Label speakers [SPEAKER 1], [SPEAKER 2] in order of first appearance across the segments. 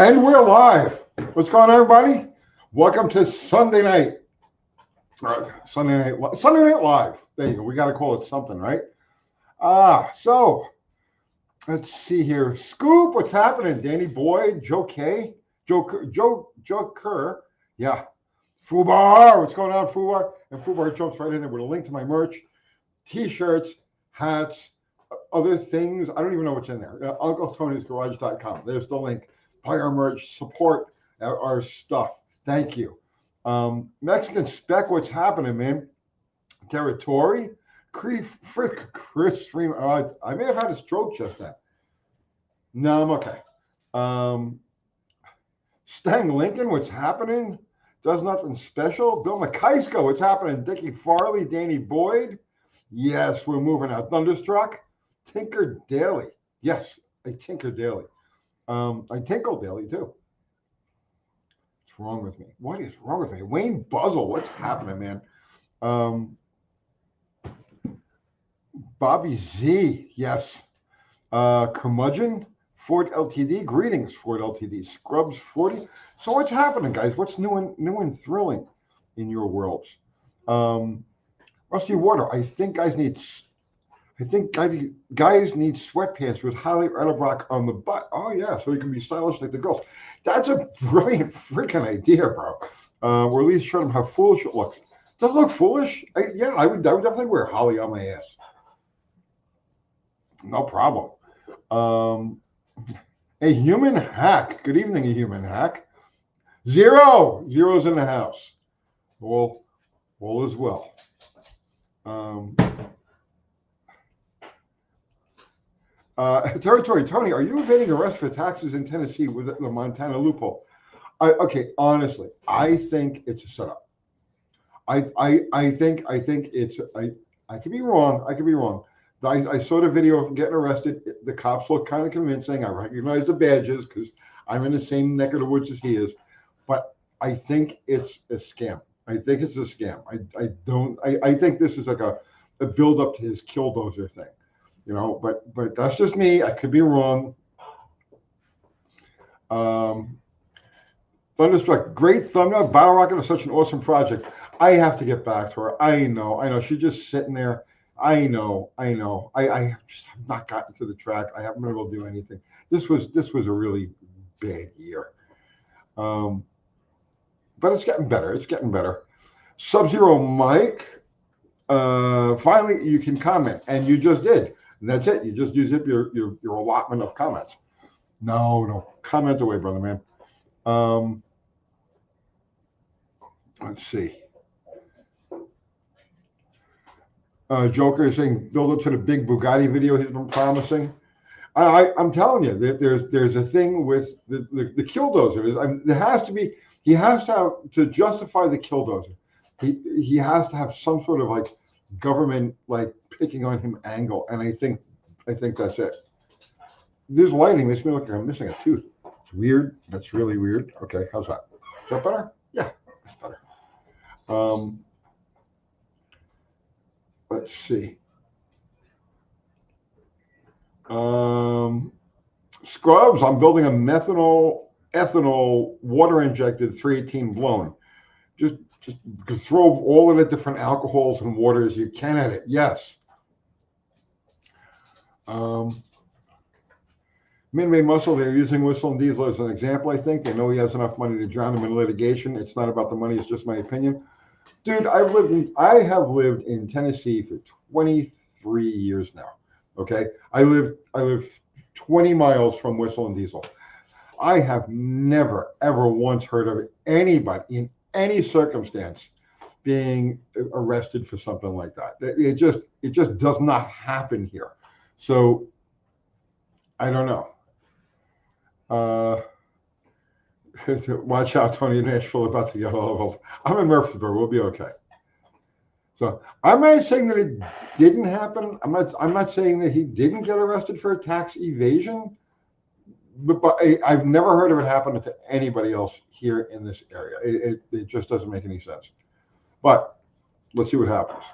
[SPEAKER 1] And we're live. What's going on, everybody? Welcome to Sunday night. Sunday Night Live. There you go. We got to call it something, right? So let's see here. Scoop, what's happening? Danny Boyd, Joe K, Joe Kerr. Yeah. Fubar, what's going on, Fubar? And Fubar jumps right in there with a link to my merch, t-shirts, hats, other things. I don't even know what's in there. UncleTony'sGarage.com. There's the link. Buy our merch, support our stuff. Thank you. Mexican Spec, what's happening, man? Territory, Chris Freeman. I may have had a stroke just then. No, I'm okay. Stang Lincoln, what's happening? Does nothing special. Bill McKeisko, what's happening? Dickie Farley, Danny Boyd. Yes, we're moving out. Thunderstruck. Tinker Daily. Yes, I tinker daily. I tinkle daily too. What's wrong with me? What is wrong with me? Wayne Buzzle, what's happening, man? Bobby Z, yes. Curmudgeon, Ford Ltd. Greetings, Ford Ltd. Scrubs 40. So what's happening, guys? What's new and thrilling in your worlds? Rusty Water. I think guys need sweatpants with Holly Edelbrock on the butt. Oh yeah, so you can be stylish like the girls. That's a brilliant freaking idea, bro. Or at least show them how foolish it looks. Does it look foolish? I would definitely wear Holly on my ass. No problem. A human hack. Good evening, a human hack. Zero's in the house. All is well. Territory Tony, are you evading arrest for taxes in Tennessee with the Montana loophole? Okay, honestly, I think it's a setup. I think it's I could be wrong. I could be wrong. I saw the video of him getting arrested. The cops look kind of convincing. I recognize the badges because I'm in the same neck of the woods as he is. But I think it's a scam. I think it's a scam. I think this is like a build up to his Killdozer thing. You know, but that's just me. I could be wrong. Thunderstruck, great thumbnail. Battle Rocket is such an awesome project. I have to get back to her. I know. She's just sitting there. I know. I just have not gotten to the track. I haven't been able to do anything. This was a really bad year. But it's getting better. It's getting better. Sub-Zero Mike. Finally, you can comment, and you just did. And that's it. You just use up your allotment of comments. No. Comment away, brother man. Let's see. Joker is saying build up to the big Bugatti video he's been promising. I'm telling you that there's a thing with the Killdozer. There has to be. He has to justify the Killdozer. He has to have some sort of like government like picking on him angle, and I think that's it. This lighting makes me look like I'm missing a tooth. It's weird. That's really weird. Okay, how's that? Is that better? Yeah, that's better. Let's see. Scrubs, I'm building a ethanol water injected 318 blown. Just throw all of the different alcohols and waters you can at it. Yes. Min-Made Muscle, they're using Whistle and Diesel as an example, I think. They know he has enough money to drown him in litigation. It's not about the money, it's just my opinion. Dude, I have lived in Tennessee for 23 years now. Okay? I live 20 miles from Whistle and Diesel. I have never, ever once heard of anybody in any circumstance being arrested for something like that. It just does not happen here. So I don't know. Watch out, Tony in Nashville about to get all of us. I'm in Murfreesboro. We'll be okay. So I'm not saying that it didn't happen. I'm not saying that he didn't get arrested for tax evasion. But I've never heard of it happen to anybody else here in this area. It just doesn't make any sense. But let's see what happens.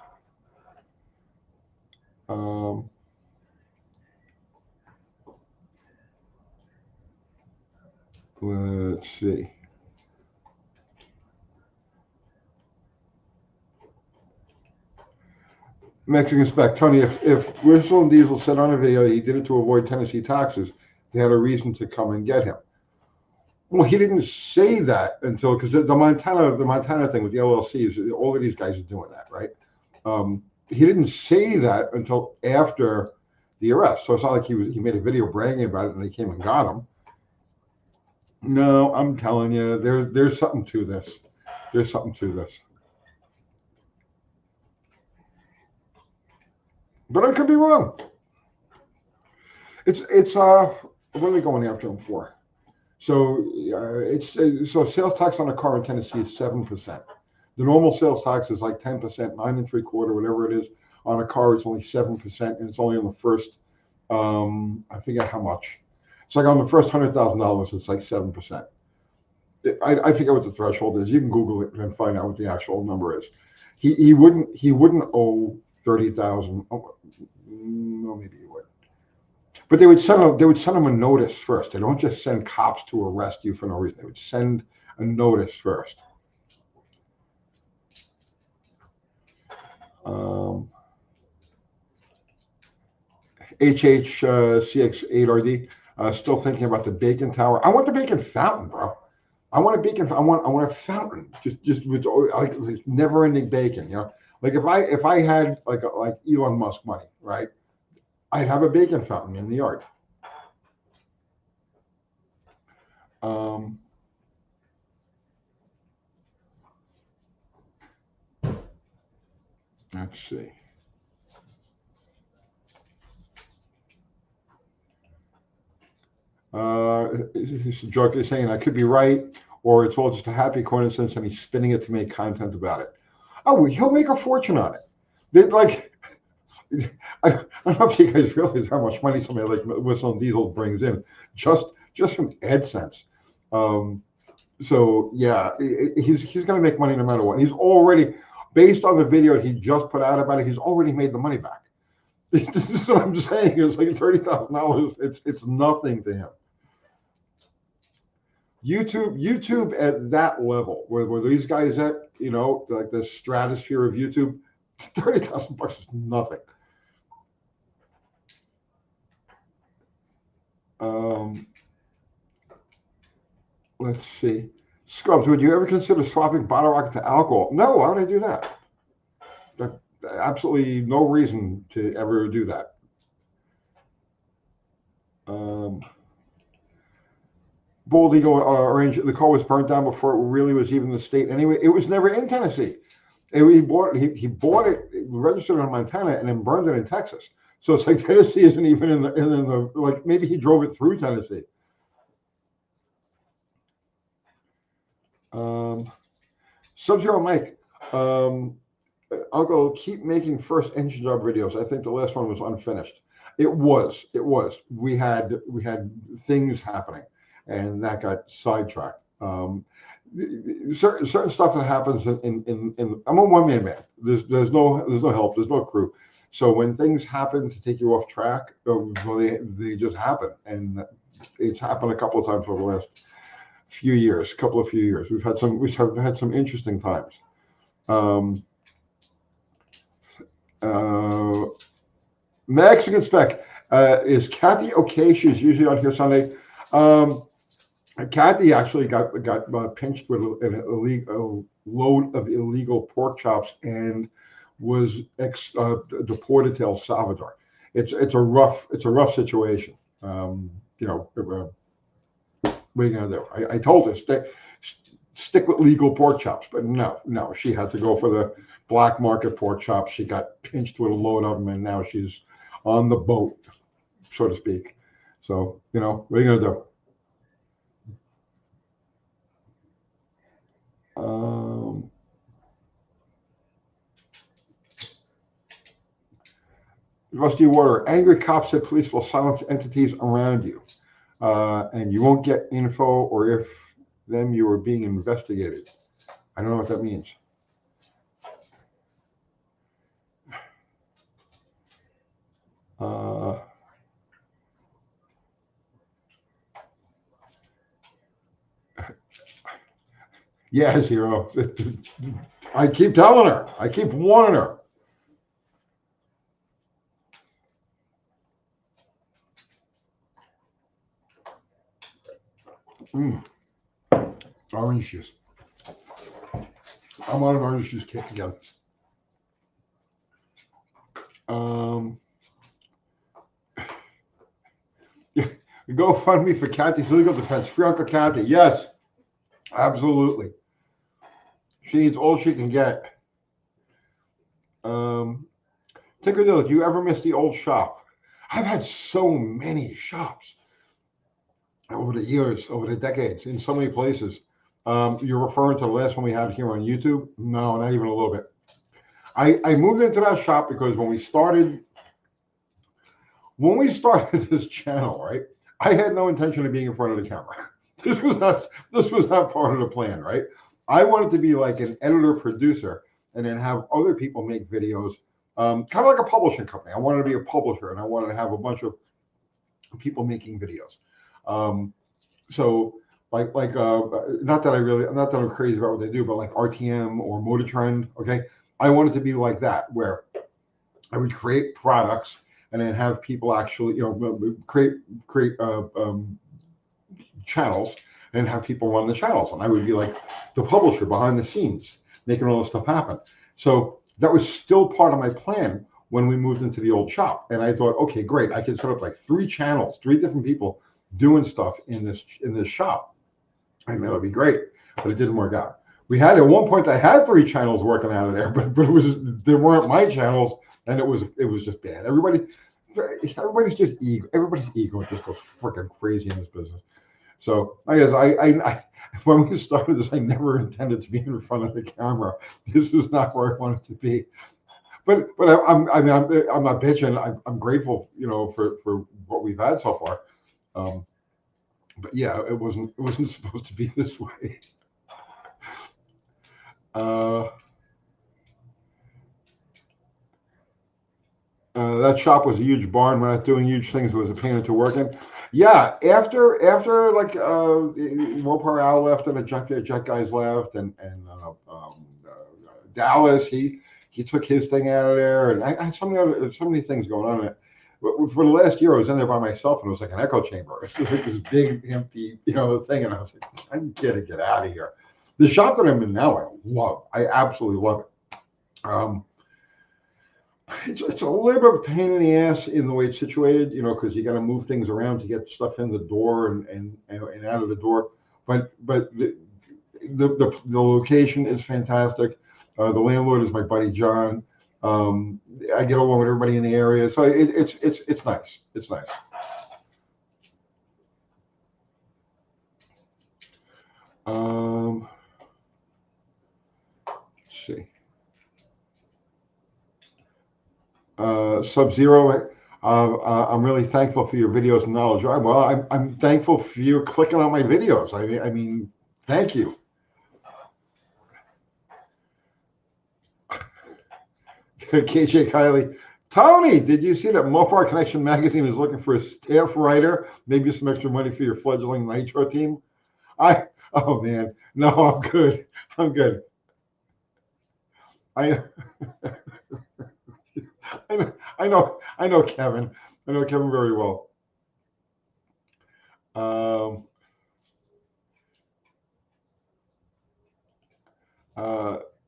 [SPEAKER 1] Let's see. Mexican spec. Tony, if Whistle and Diesel said on a video he did it to avoid Tennessee taxes, they had a reason to come and get him. Well, he didn't say that until because the Montana thing with the LLCs, all of these guys are doing that, right? He didn't say that until after the arrest. So it's not like he made a video bragging about it and they came and got him. No, I'm telling you, there's something to this. There's something to this. But I could be wrong. It's what are they going after him for? So so sales tax on a car in Tennessee is 7%. The normal sales tax is like 10%, 9.75, whatever it is. On a car, it's only 7%, and it's only on the first. I forget how much. It's like on the first $100,000, it's like 7%. I forget what the threshold is. You can Google it and find out what the actual number is. He wouldn't owe 30,000. Oh, no, maybe he would. But they would send him a notice first. They don't just send cops to arrest you for no reason. They would send a notice first. HHCX8RD, still thinking about the bacon tower. I want the bacon fountain, bro. I want a bacon. I want a fountain. Just with like never-ending bacon. You know, like if I had like Elon Musk money, right? I'd have a bacon fountain in the yard. Let's see. He's joking, saying I could be right, or it's all just a happy coincidence, and he's spinning it to make content about it. Oh, he'll make a fortune on it. Like, I don't know if you guys realize how much money somebody like Whistle and Diesel brings in just from AdSense. So yeah, he's going to make money no matter what. He's already, based on the video he just put out about it, he's already made the money back. This is what I'm saying. It's like $30,000. It's nothing to him. YouTube at that level, where these guys at, you know, like the stratosphere of YouTube, $30,000 is nothing. Let's see. Scrubs, would you ever consider swapping Bottle Rocket to alcohol? No, why would I do that? Absolutely no reason to ever do that. Bald Eagle Orange, the car was burnt down before it really was even the state. Anyway, it was never in Tennessee. He bought it, registered in Montana, and then burned it in Texas. So it's like Tennessee isn't even in the like maybe he drove it through Tennessee. Sub-Zero Mike, Uncle, keep making first engine job videos. I think the last one was unfinished. It was. We had things happening, and that got sidetracked. Certain stuff that happens in I'm a one-man band. There's no help. There's no crew. So when things happen to take you off track, well, they just happen, and it's happened a couple of times over the last few years. We've had some interesting times. Mexican spec, is Kathy okay? She's usually on here Sunday. Kathy actually got pinched with a load of illegal pork chops and was deported to El Salvador. It's a rough situation. You know, what are you gonna do? I told her stick with legal pork chops, but no, she had to go for the black market pork chops. She got pinched with a load of them, and now she's on the boat, so to speak. So, you know, what are you gonna do? Rusty Water, angry cops said police will silence entities around you, and you won't get info, or if them, you are being investigated. I don't know what that means. Yeah, Zero. I keep telling her. I keep warning her. Mm, orange juice. I'm on an orange juice kick again. GoFundMe for Kathy's legal defense. Free Uncle Kathy. Yes, absolutely. She needs all she can get. Tinkerbell, do you ever miss the old shop? I've had so many shops over the years, over the decades, in so many places. You're referring to the last one we had here on YouTube? No, not even a little bit. I moved into that shop because when we started this channel, right? I had no intention of being in front of the camera. This was not part of the plan, right? I wanted to be like an editor producer and then have other people make videos, kind of like a publishing company. I wanted to be a publisher and I wanted to have a bunch of people making videos. So not that I'm crazy about what they do, but like RTM or Motor Trend, okay? I wanted to be like that, where I would create products and then have people actually, create channels and have people run the channels. And I would be like the publisher behind the scenes, making all this stuff happen. So that was still part of my plan when we moved into the old shop. And I thought, okay, great. I can set up like 3 channels, 3 different people doing stuff in this shop. And that'll be great. But it didn't work out. We had at one point I had 3 channels working out of there, but they weren't my channels, and it was just bad. Everybody's just ego. Everybody's ego just goes freaking crazy in this business. So I guess I when we started this, I never intended to be in front of the camera. This was not where I wanted to be. But I'm not bitching. I'm grateful, for what we've had so far. But yeah, it wasn't supposed to be this way. That shop was a huge barn. We're not doing huge things. It was a pain to work in. Yeah, after like Mopar Al left and the Jet guys left, and Dallas, he took his thing out of there, and I had so many things going on in it. For the last year, I was in there by myself, and it was like an echo chamber. It was like this big empty, thing, and I was like, I gotta get out of here. The shop that I'm in now, I absolutely love it. It's a little bit of a pain in the ass in the way it's situated, because you got to move things around to get stuff in the door and out of the door. But the location is fantastic. The landlord is my buddy John. I get along with everybody in the area, so it's nice. It's nice. Let's see. Sub-Zero, I'm really thankful for your videos and knowledge. Well, I'm thankful for you clicking on my videos. I mean, thank you. KJ Kylie, Tony, did you see that Mopar Connection magazine is looking for a staff writer? Maybe some extra money for your fledgling Nitro team. Oh man, no, I'm good. I'm good. I know Kevin. I know Kevin very well.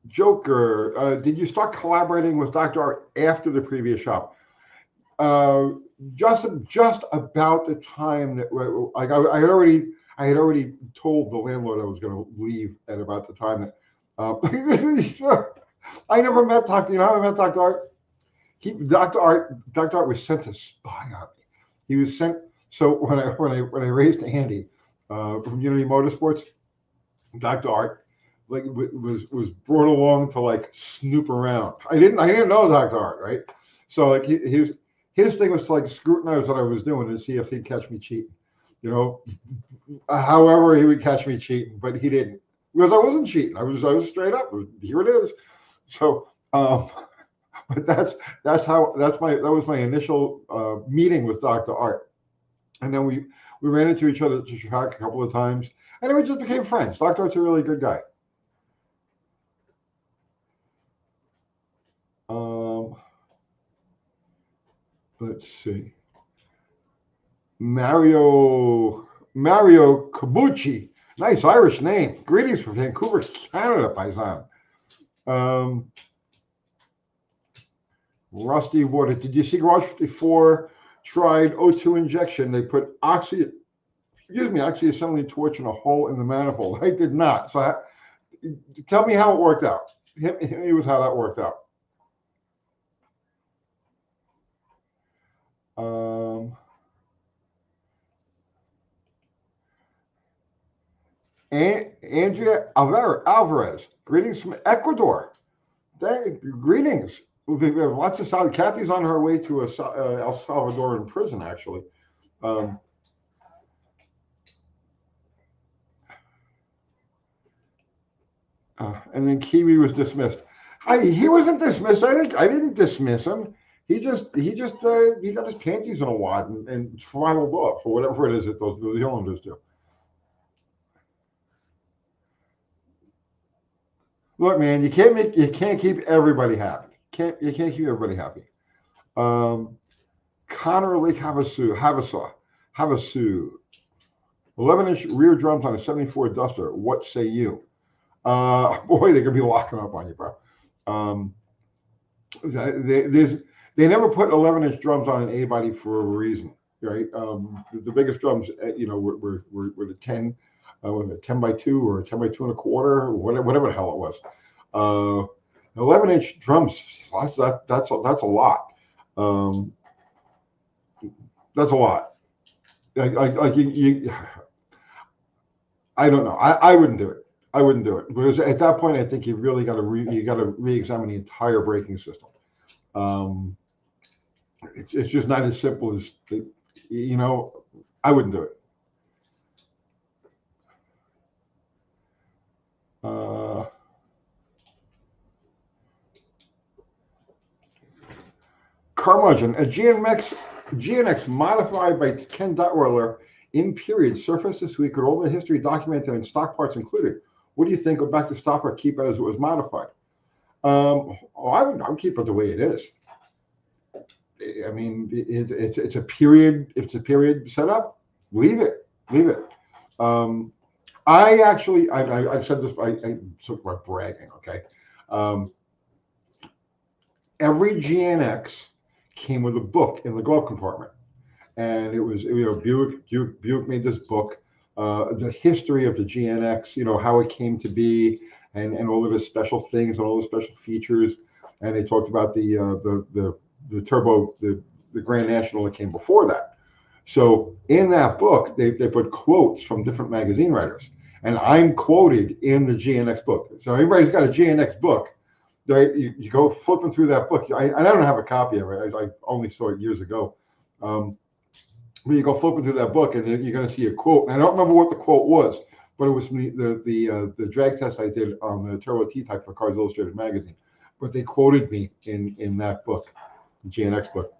[SPEAKER 1] Joker, did you start collaborating with Dr. Art after the previous shop? Just about the time that, like, I had already told the landlord I was going to leave at about the time that. I never met Dr. I met Dr. Art. Dr. Art was sent to spy on me. He was sent. So when I raised Andy from Unity Motorsports, Dr. Art was brought along to like snoop around. I didn't know Dr. Art, right? So like his thing was to like scrutinize what I was doing and see if he'd catch me cheating. However he would catch me cheating, but he didn't, because I wasn't cheating. I was straight up. Here it is. So. But that was my initial meeting with Dr. Art, and then we ran into each other at the track a couple of times, and then we just became friends. Dr. Art's a really good guy. let's see. Mario Kabuchi. Nice Irish name. Greetings from Vancouver, Canada, Paisan. Rusty Water. Did you see Garage 54 tried O2 injection? They put oxyacetylene torch in a hole in the manifold. I did not. So tell me how it worked out. Hit me with how that worked out. Andrea Alvarez. Greetings from Ecuador. Greetings. We have lots of South. Kathy's on her way to a El Salvadoran prison, actually. And then Kiwi was dismissed. He wasn't dismissed. I didn't dismiss him. He got his panties in a wad and throttled off, or whatever it is that those New Zealanders do. Look, man, you can't keep everybody happy. You can't keep everybody happy. Connor Lake Havasu, 11-inch rear drums on a 74 Duster. What say you? Boy, they're gonna be locking up on you, bro. They never put 11-inch drums on an A body for a reason, right? The biggest drums, were the 10, was it 10 by 2 or 10 by 2 and a quarter, or whatever the hell it was. 11-inch drums, that's a lot. That's a lot. Like you I don't know. I wouldn't do it. I wouldn't do it, because at that point, I think you really got to re-examine the entire braking system. It's just not as simple as I wouldn't do it. Carmudgeon, a GNX modified by Ken Dotweiler in period surfaced this week with all the history documented and stock parts included. What do you think? Go back to stock or keep it as it was modified? I would keep it the way it is. I mean, it's a period. If it's a period setup, leave it. I've said this. I took my bragging. Okay. Every GNX came with a book in the glove compartment, and it was Buick made this book, the history of the GNX, how it came to be, and all of the special things and all the special features, and they talked about the turbo, the Grand National that came before that. So in that book, they put quotes from different magazine writers, and I'm quoted in the GNX book. So everybody's got a GNX book. Right? You go flipping through that book. I don't have a copy of it. I only saw it years ago. But you go flipping through that book, and then you're going to see a quote. And I don't remember what the quote was, but it was from the drag test I did on the Turbo T-Type for Cars Illustrated magazine. But they quoted me in that book, the GNX book.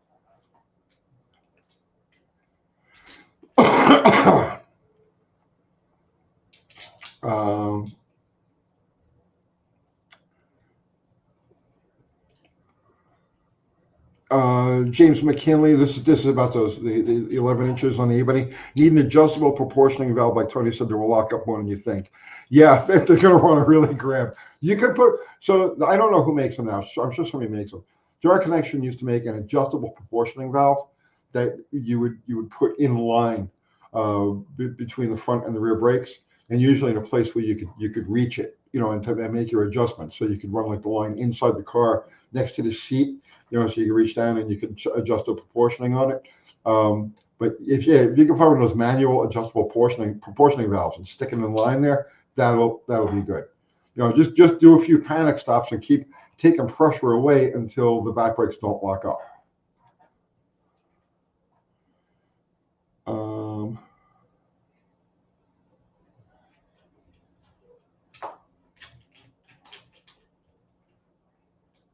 [SPEAKER 1] James McKinley, this is about the 11 inches on the E-body. Need an adjustable proportioning valve, like Tony said, that will lock up more than you think. Yeah, if they're going to want to really grab. You could I don't know who makes them now. I'm sure somebody makes them. Direct Connection used to make an adjustable proportioning valve that you would put in line between the front and the rear brakes, and usually in a place where you could reach it, and make your adjustments. So you could run like the line inside the car next to the seat, so you can reach down and you can adjust the proportioning on it. But if you can find those manual adjustable proportioning valves and stick them in line there, that'll be good. Just do a few panic stops and keep taking pressure away until the back brakes don't lock up.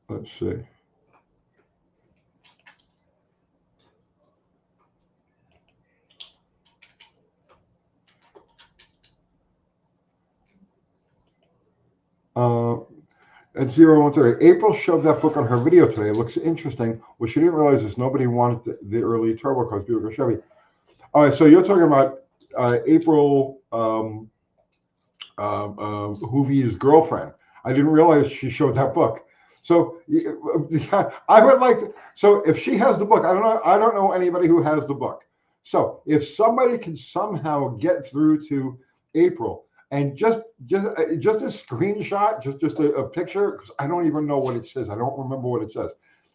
[SPEAKER 1] Let's see. At 0130, April showed that book on her video today. It looks interesting. What she didn't realize is nobody wanted the early turbo cars, Buick or Chevy. All right, so you're talking about April Hoovie's girlfriend. I didn't realize she showed that book. So I would like to. So if she has the book, I don't know. I don't know anybody who has the book. So if somebody can somehow get through to April and just a screenshot, just a picture, because I don't even know what it says. I don't remember what it says.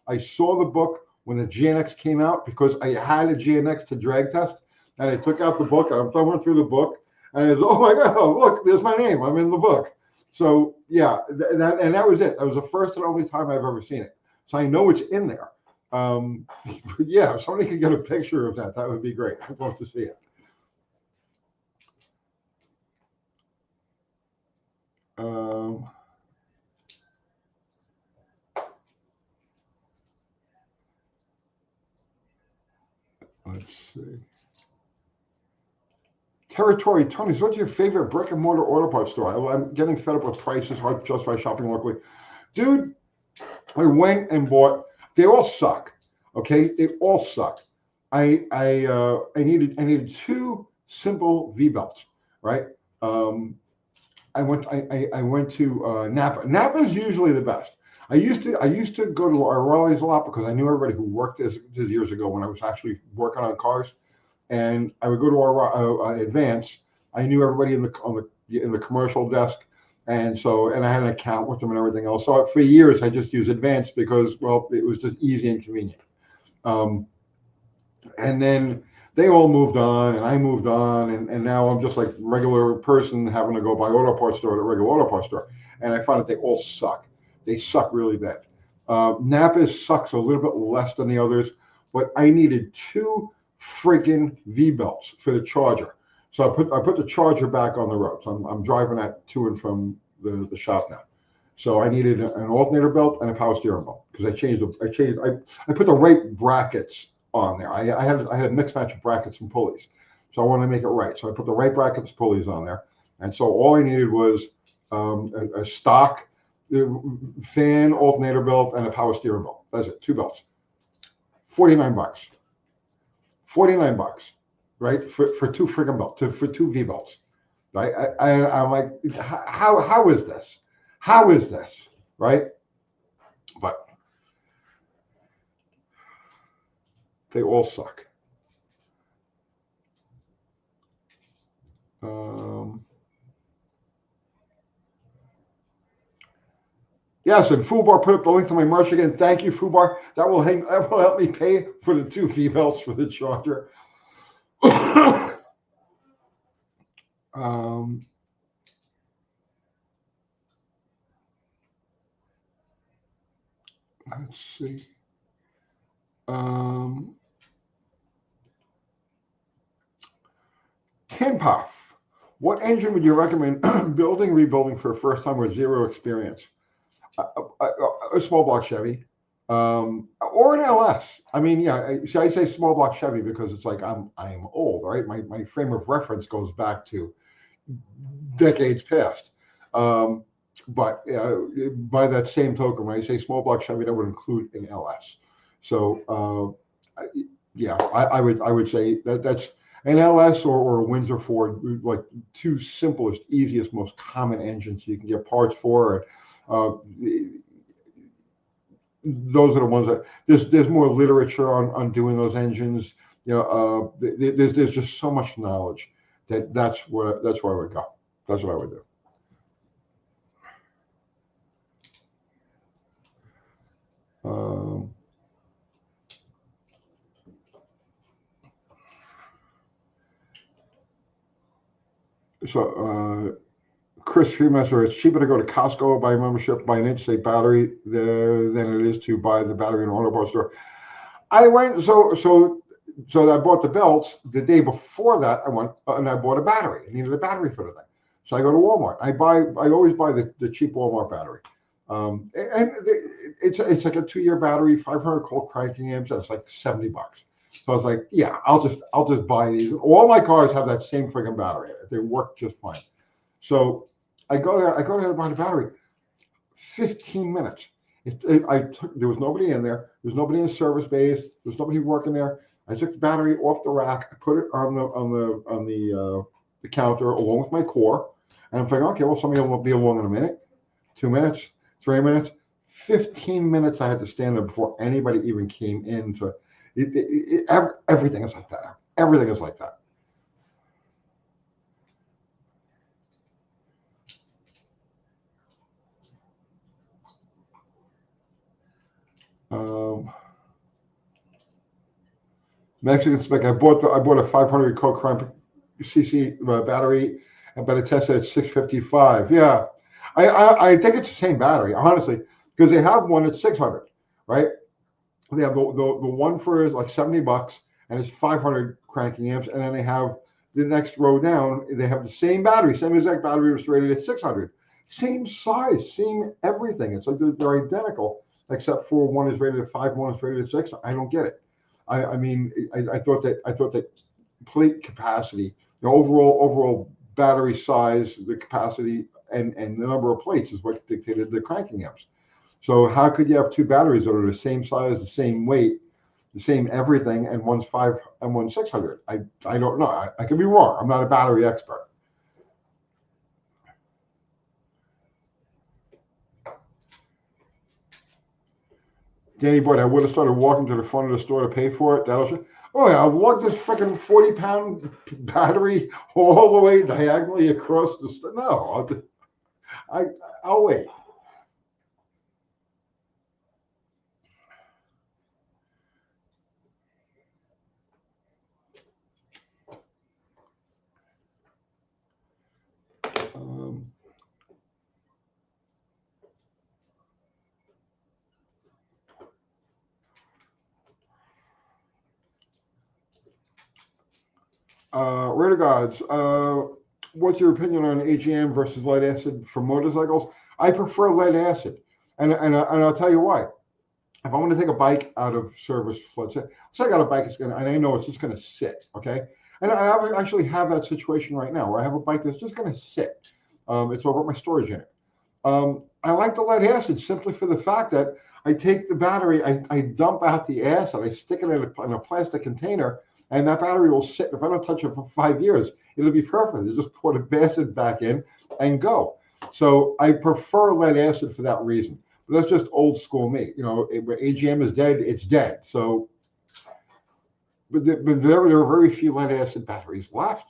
[SPEAKER 1] I saw the book when the GNX came out because I had a GNX to drag test, and I took out the book and I'm thumbing through the book, and I was, oh my God, look, there's my name. I'm in the book. So yeah, that was it. That was the first and only time I've ever seen it. So I know it's in there. Yeah, if somebody could get a picture of that, that would be great. I'd love to see it. Let's see. Territory Tony's, what's your favorite brick and mortar auto parts store? I'm getting fed up with prices, hard to justify shopping locally. Dude, I went and bought, they all suck. Okay, they all suck. I needed two simple V belts, right? I went to Napa. Napa is usually the best. I used to go to O'Reilly's a lot because I knew everybody who worked this years ago when I was actually working on cars, and I would go to our Advance. I knew everybody in the commercial desk, and I had an account with them and everything else. So for years I just used Advance because, well, it was just easy and convenient. And then they all moved on and I moved on, and now I'm just like regular person having to go buy auto parts store at a regular auto parts store. And I find that they all suck. They suck really bad. Napa sucks a little bit less than the others, but I needed two freaking V-belts for the Charger. So I put the Charger back on the road. So I'm driving that to and from the shop now. So I needed an alternator belt and a power steering belt because I put the right brackets on there. I had a mixed match of brackets and pulleys. So I wanted to make it right. So I put the right brackets, pulleys on there. And so all I needed was a stock fan, alternator belt, and a power steering belt. That's it, two belts. $49. $49, right? For two friggin' belts, for two V belts. Right? I'm like, how is this? How is this? Right? But they all suck. Yes, and Fubar put up the link to my merch again. Thank you, Fubar. That will help me pay for the two V-belts for the Charger. Let's see. Tin Puff. What engine would you recommend building, rebuilding for a first time with zero experience? A small block Chevy, or an LS. I mean, yeah. I say small block Chevy because it's like I'm old, right? My frame of reference goes back to decades past. But by that same token, when I say small block Chevy, that would include an LS. So yeah, I would say that's an LS or a Windsor Ford, like two simplest, easiest, most common engines you can get parts for. Those are the ones that there's more literature on doing those engines. There's just so much knowledge that's where I would go. That's what I would do. Chris Freemaster, it's cheaper to go to Costco, buy a membership, buy an interstate battery there than it is to buy the battery in an auto parts store. I went, so I bought the belts. The day before that, I went and I bought a battery. I needed a battery for the thing. So I go to Walmart. I always buy the cheap Walmart battery. It's like a 2-year battery, 500 cold cranking amps, and it's like $70. So I was like, yeah, I'll just buy these. All my cars have that same freaking battery. They work just fine. So I go there to buy the battery. 15 minutes. There was nobody in there. There was nobody in the service base. There was nobody working there. I took the battery off the rack. I put it on the counter along with my core. And I'm thinking, okay, well, somebody will be along in a minute, 2 minutes, 3 minutes, 15 minutes. I had to stand there before anybody even came in. Everything is like that. Everything is like that. Mexican spec. I bought a 500 current cc battery, but it tested at 655. Yeah, I think it's the same battery, honestly, because they have one at 600, right? They have the one for like $70, and it's 500 cranking amps, and then they have the next row down. They have the same battery, same exact battery, was rated at 600, same size, same everything. It's like they're identical, except for one is rated at 5, one is rated at 6. I don't get it. I mean, I thought that plate capacity, the overall battery size, the capacity, and the number of plates is what dictated the cranking amps. So how could you have two batteries that are the same size, the same weight, the same everything, and one's 5 and one's 600? I don't know. I could be wrong. I'm not a battery expert. Danny Boyd, I would have started walking to the front of the store to pay for it. Oh yeah, I'll lug this freaking 40-pound battery all the way diagonally across the store. No, I'll wait. Raider Gods, what's your opinion on AGM versus lead acid for motorcycles? I prefer lead acid, and I'll tell you why. If I want to take a bike out of service, let's say I got a bike, and I know it's just going to sit, okay? And I actually have that situation right now where I have a bike that's just going to sit. It's over at my storage unit. I like the lead acid simply for the fact that I take the battery, I dump out the acid, I stick it in a plastic container, and that battery will sit. If I don't touch it for 5 years, it'll be perfect. You just pour the acid back in and go. So I prefer lead acid for that reason. But that's just old school me. You know, where AGM is dead, it's dead. So, but there are very few lead acid batteries left.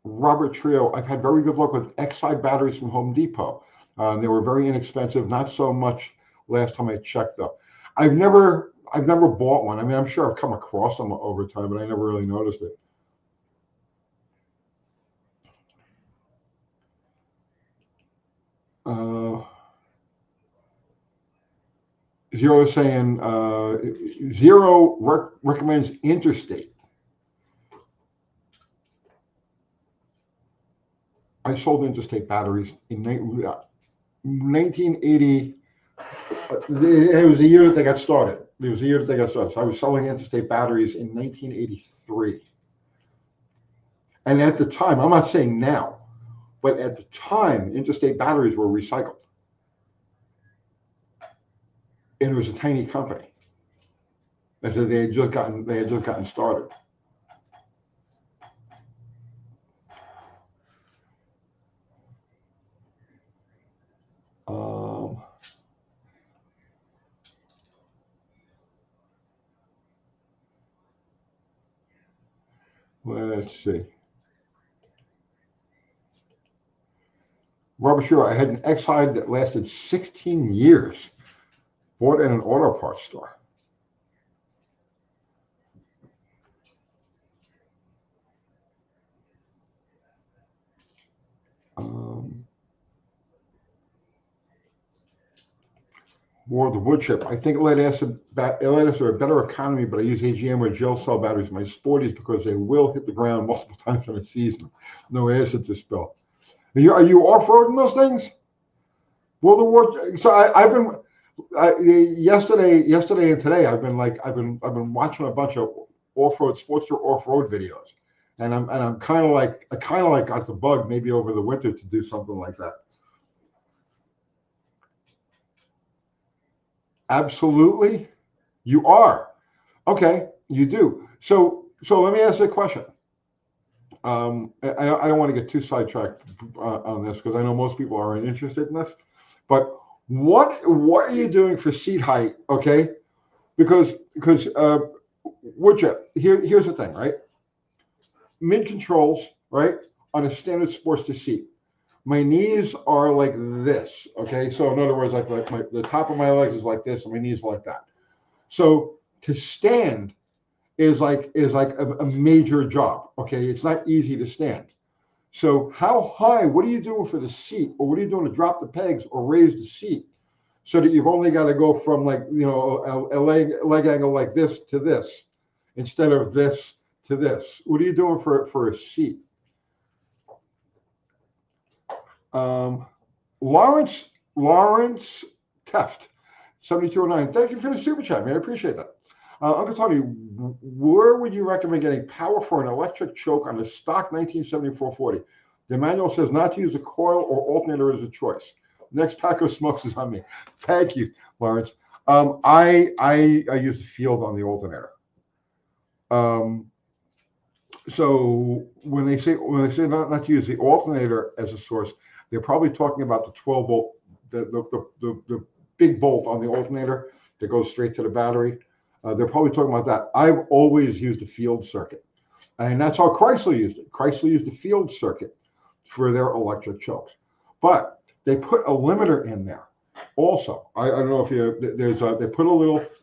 [SPEAKER 1] Robert Trio, I've had very good luck with Exide batteries from Home Depot. They were very inexpensive, not so much last time I checked though. I've never bought one. I mean, I'm sure I've come across them over time, but I never really noticed it. Zero is saying Zero recommends Interstate. I sold Interstate batteries in 1980. It was the year that they got started. So I was selling Interstate batteries in 1983. And at the time, I'm not saying now, but at the time, Interstate batteries were recycled. And it was a tiny company. I said they had just gotten started. Let's see. Robert Sure, I had an Exide that lasted 16 years. Bought in an auto parts store. More of the wood chip. I think lead acid are a better economy, but I use AGM or gel cell batteries in my Sporties because they will hit the ground multiple times in a season. No acid to spill. Are you off-roading those things? Well, the work. So I've been yesterday and today. I've been watching a bunch of off-road sports or off-road videos, and I'm I kind of like got the bug maybe over the winter to do something like that. Absolutely, you are. Okay, you do. So let me ask you a question. I don't want to get too sidetracked on this because I know most people aren't interested in this. But what are you doing for seat height? Okay, because wood chip. Here's the thing, right? Mid controls, right? On a standard Sportster seat, my knees are like this. Okay, so in other words, the top of my legs is like this, and my knees are like that. So to stand is like a major job. Okay, it's not easy to stand. So how high? What are you doing for the seat, or what are you doing to drop the pegs or raise the seat, so that you've only got to go from like a leg angle like this to this, instead of this to this. What are you doing for a seat? Um, Lawrence Teft, 7209. Thank you for the super chat, man. I appreciate that. Uncle Tony, where would you recommend getting power for an electric choke on a stock 1974 40? The manual says not to use a coil or alternator as a choice. Next pack of smokes is on me. Thank you, Lawrence. I use the field on the alternator. So when they say not to use the alternator as a source, they're probably talking about the 12 volt, the big bolt on the alternator that goes straight to the battery. They're probably talking about that. I've always used a field circuit, and that's how Chrysler used it. Chrysler used the field circuit for their electric chokes, but they put a limiter in there also. I don't know if they put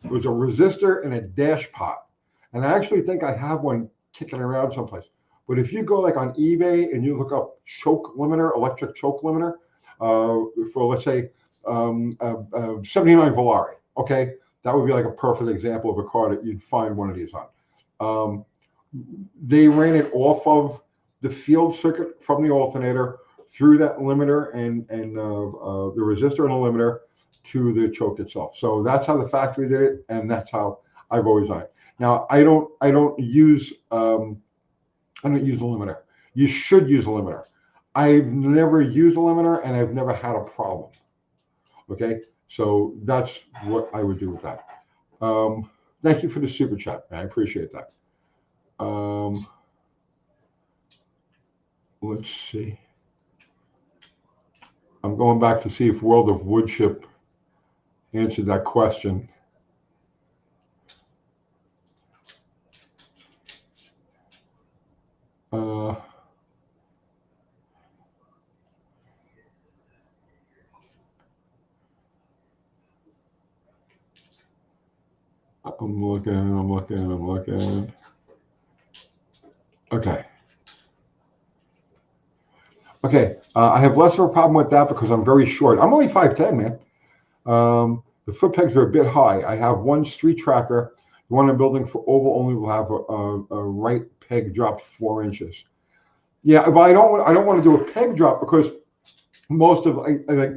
[SPEAKER 1] there's a resistor and a dash pot, and I actually think I have one kicking around someplace. But if you go like on eBay and you look up choke limiter, electric choke limiter, for let's say 79 Volare, okay, that would be like a perfect example of a car that you'd find one of these on. They ran it off of the field circuit from the alternator through that limiter and the resistor and the limiter to the choke itself. So that's how the factory did it, and that's how I've always done it. Now I don't use a limiter. You should use a limiter. I've never used a limiter, and I've never had a problem. Okay, so that's what I would do with that. Thank you for the super chat, man. I appreciate that. Let's see. I'm going back to see if World of Woodchip answered that question. I'm looking. Okay. Okay. I have less of a problem with that because I'm very short. I'm only 5'10", man. The foot pegs are a bit high. I have one street tracker. The one I'm building for oval only will have a right peg dropped 4 inches. Yeah, but I don't want to do a peg drop because most of like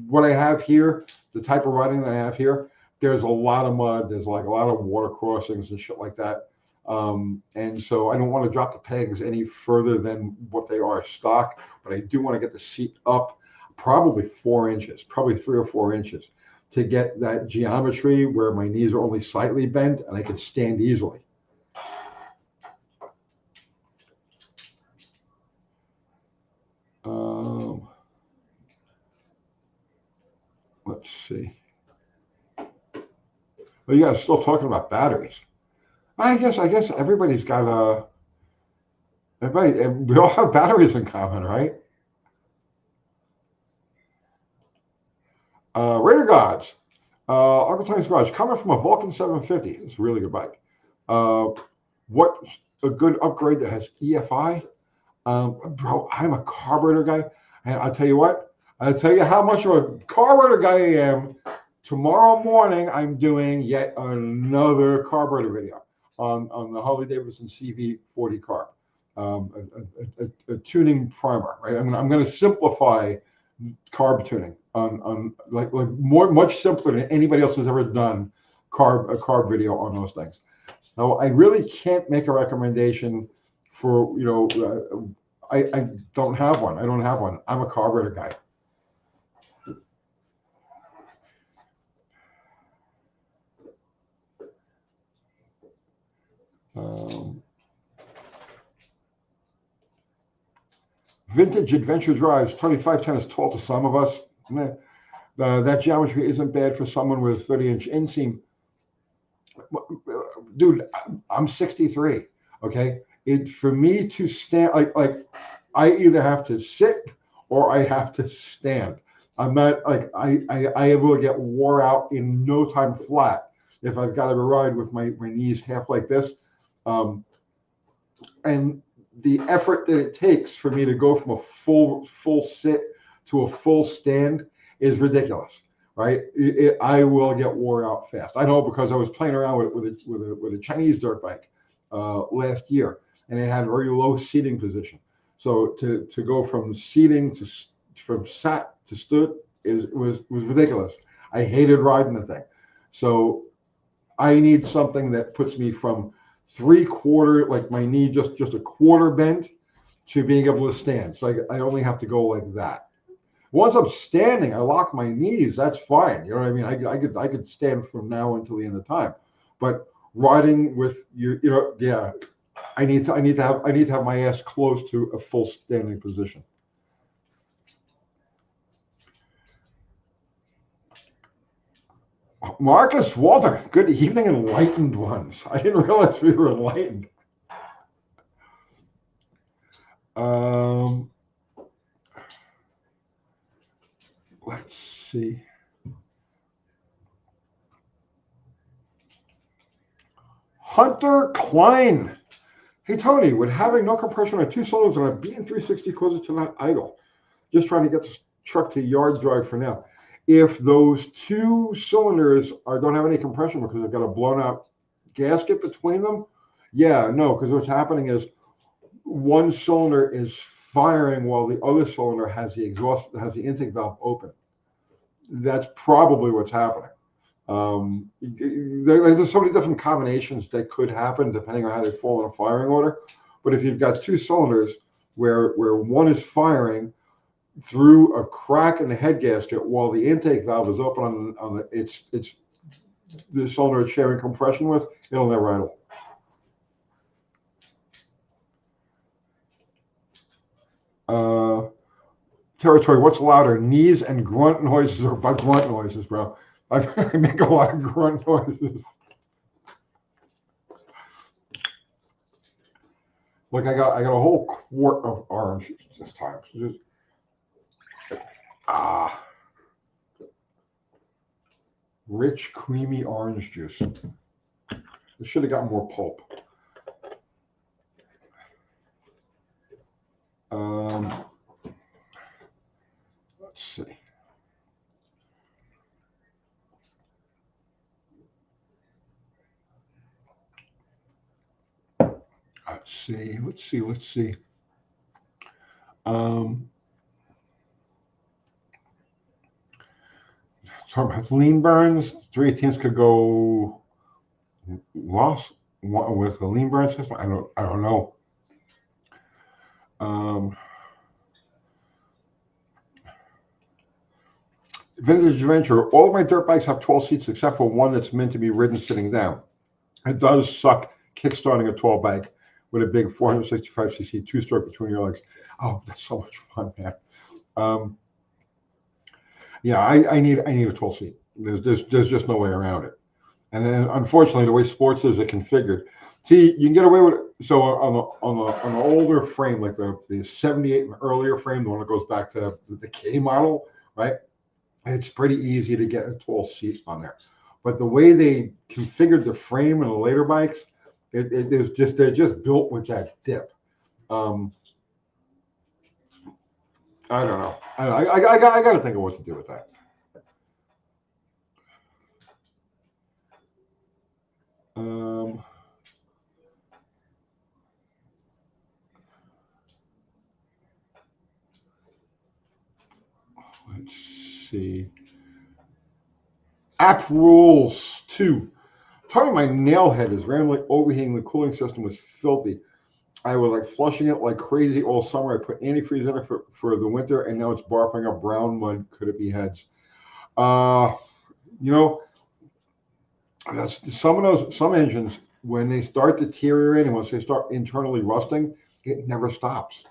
[SPEAKER 1] what I have here, the type of riding that I have here, there's a lot of mud. There's like a lot of water crossings and shit like that. And so I don't want to drop the pegs any further than what they are stock, but I do want to get the seat up probably 4 inches, probably 3 or 4 inches, to get that geometry where my knees are only slightly bent and I can stand easily. Let's see. Well, you guys are still talking about batteries. I guess everybody's got we all have batteries in common, right? Raider Gods, Uncle Tony's Garage, coming from a Vulcan 750. It's a really good bike. What's a good upgrade that has EFI? Bro, I'm a carburetor guy, and I'll tell you what. I'll tell you how much of a carburetor guy I am. Tomorrow morning, I'm doing yet another carburetor video on the Harley Davidson CV40 carb, a tuning primer. Right, I'm going to simplify carb tuning on like much simpler than anybody else has ever done a carb video on those things. So I really can't make a recommendation for, I don't have one. I don't have one. I'm a carburetor guy. Vintage adventure drives, 2510 is tall to some of us. That geometry isn't bad for someone with 30-inch inseam. Dude, I'm 63. Okay, for me to stand, like I either have to sit or I have to stand. I'm not like I will get wore out in no time flat if I've got to ride with my knees half like this. And the effort that it takes for me to go from a full sit to a full stand is ridiculous, right? I will get wore out fast. I know because I was playing around with a Chinese dirt bike last year, and it had a very low seating position. So to go from seating from sat to stood was ridiculous. I hated riding the thing. So I need something that puts me from 3/4, like my knee just a quarter bent, to being able to stand. So I only have to go like that. Once I'm standing, I lock my knees. That's fine. You know what I mean? I could stand from now until the end of time. But riding with yeah, I need to have my ass close to a full standing position. Marcus Walter, good evening, enlightened ones. I didn't realize we were enlightened. Let's see. Hunter Klein. Hey, Tony, with having no compression on 2 cylinders on a BN360 causes to not idle. Just trying to get this truck to yard drive for now. If those 2 cylinders don't have any compression because they've got a blown out gasket between them, yeah, no, because what's happening is one cylinder is firing while the other cylinder has the intake valve open. That's probably what's happening. There's so many different combinations that could happen depending on how they fall in a firing order. But if you've got 2 cylinders where one is firing through a crack in the head gasket while the intake valve is open on the cylinder it's sharing compression with, it'll never idle. Territory, what's louder, knees and grunt noises or grunt noises, bro? I make a lot of grunt noises. Look, I got a whole quart of orange this time. Rich, creamy orange juice. I should have got more pulp. Let's see. Let's see. So lean burns, 3/18 could go lost with a lean burn system. I don't know. Vintage Adventure. All of my dirt bikes have 12 seats except for one that's meant to be ridden sitting down. It does suck kickstarting a 12 bike with a big 465cc 2-stroke between your legs. Oh, that's so much fun, man. Yeah, I need a 12 seat. There's just no way around it. And then unfortunately, the way sports is configured, see, you can get away with it. So on the older frame, like the 78 and earlier frame, the one that goes back to the K model, right? It's pretty easy to get a 12 seat on there. But the way they configured the frame in the later bikes, they're just built with that dip. I don't know. I got to think of what to do with that. Let's see. App rules 2. Turning my nail head is randomly overheating. The cooling system was filthy. I was like flushing it like crazy all summer. I put antifreeze in it for the winter, and now it's barfing up brown mud. Could it be heads? Uh, you know, that's some engines when they start deteriorating, once they start internally rusting, it never stops.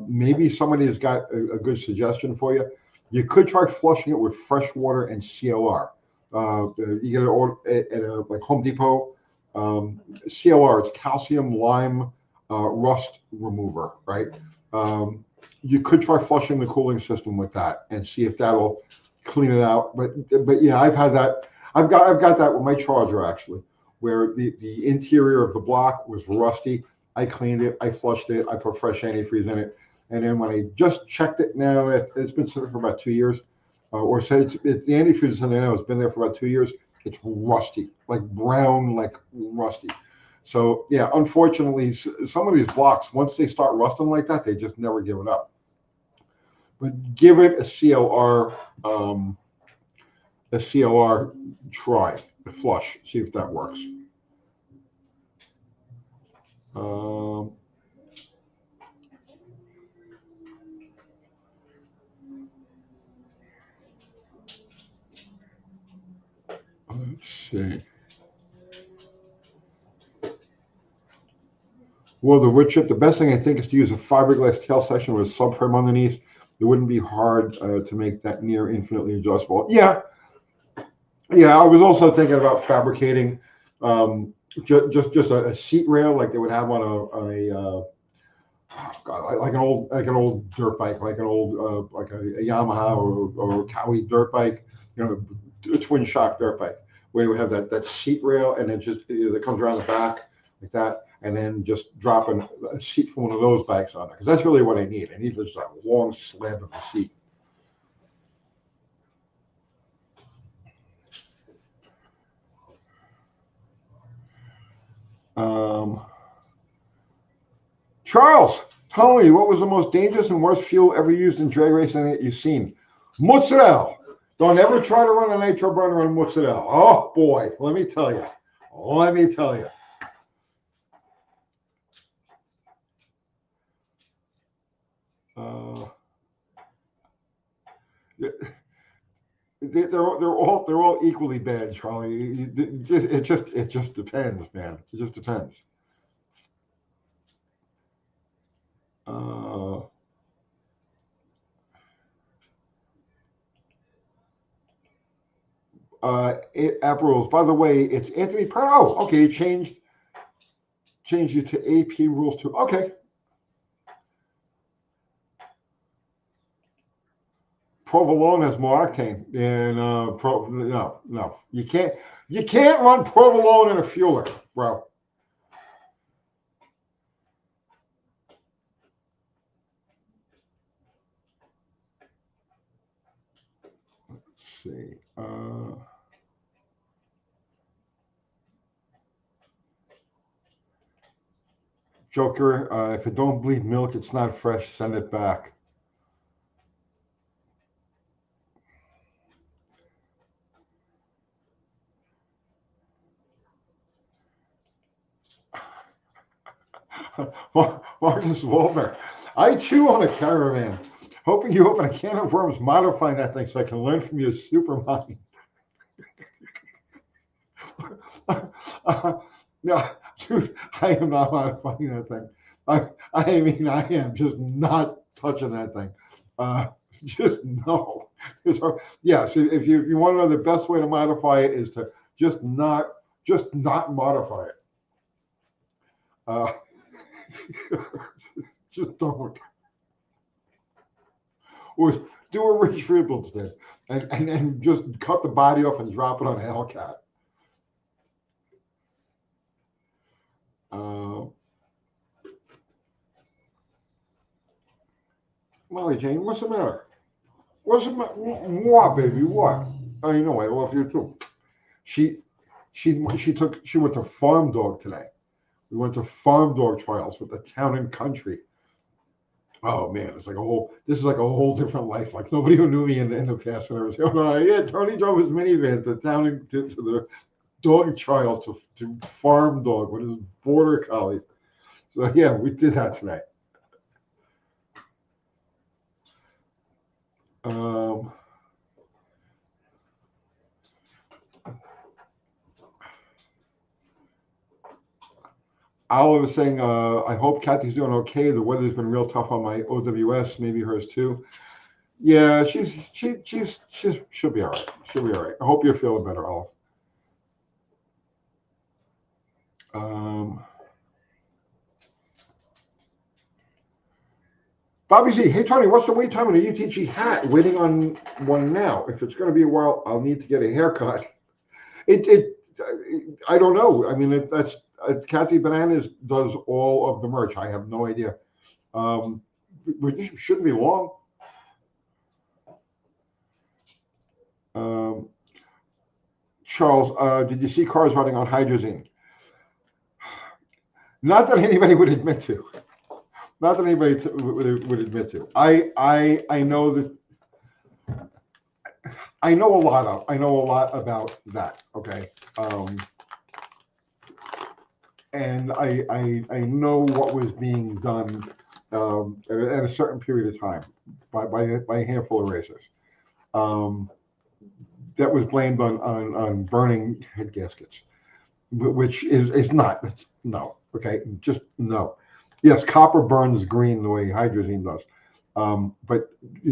[SPEAKER 1] Maybe somebody has got a good suggestion for you. You could try flushing it with fresh water and CLR. You get it at like Home Depot. CLR, it's calcium lime rust remover, right? You could try flushing the cooling system with that and see if that'll clean it out. But yeah, I've had that. I've got that with my Charger actually, where the interior of the block was rusty. I cleaned it, I flushed it, I put fresh antifreeze in it, and then when I just checked it now, it's been sitting for about 2 years, or said the antifreeze in there now has been there for about 2 years. It's rusty, like brown, like rusty. So yeah, unfortunately, some of these blocks, once they start rusting like that, they just never give it up. But give it a CLR try, a flush, see if that works. Let's see. Well, the wood chip, the best thing I think is to use a fiberglass tail section with a subframe underneath. It wouldn't be hard to make that near infinitely adjustable. Yeah, I was also thinking about fabricating just a seat rail like they would have on like an old dirt bike, like an old like a Yamaha or a Cowie dirt bike, a twin shock dirt bike, where you would have that seat rail and it just that comes around the back like that, and then just dropping a seat from one of those bikes on there, because that's really what I need. I need just a long slab of a seat. Charles, tell me, what was the most dangerous and worst fuel ever used in drag racing that you've seen? Mozzarella. Don't ever try to run a nitro burner on mozzarella. Oh boy, let me tell you. Let me tell you. They're all equally bad, Charlie. It just depends, man. It just depends. App rules. By the way, it's Anthony Pratt. Oh, okay. You changed it to AP rules too. Okay. Provolone has more octane, and no, you can't run provolone in a fueler, bro. Let's see. Joker, if it don't bleed milk, it's not fresh. Send it back. Marcus Wolver, I too own a Caravan. Hoping you open a can of worms modifying that thing so I can learn from your super mind. No, dude, I am not modifying that thing. I mean, I am just not touching that thing. Just no. Yes, if you want to know the best way to modify it is to just not modify it. Just don't. Or do a Rich Ribble instead, and just cut the body off and drop it on a Hellcat. Molly Jane, what's the matter? What's the matter? What, baby? What? Oh, you know I love you too. She went to Farm Dog today. We went to Farm Dog trials with the Town and Country. Oh man, it's like a whole. This is like a whole different life. Like nobody who knew me in the past when I was going on. Yeah, Tony drove his minivan to town to the dog trial to farm dog with his border collies. So yeah, we did that tonight. Um, Olive is saying, I hope Kathy's doing okay. The weather's been real tough on my OWS, maybe hers too. Yeah, she'll be all right. She'll be all right. I hope you're feeling better, Olive. Um, Bobby Z, hey Tony, what's the wait time on a UTG hat? Waiting on one now. If it's going to be a while, I'll need to get a haircut. It I don't know. I mean, that's Kathy Bananas does all of the merch. I have no idea. We shouldn't be long. Um, Charles, did you see cars running on hydrazine? Not that anybody would admit to. Not that anybody would admit to. I know that I know a lot about that. Okay. And I know what was being done at a certain period of time by a handful of racers. That was blamed on burning head gaskets, which is not. No. Okay. Just no. Yes, copper burns green the way hydrazine does. But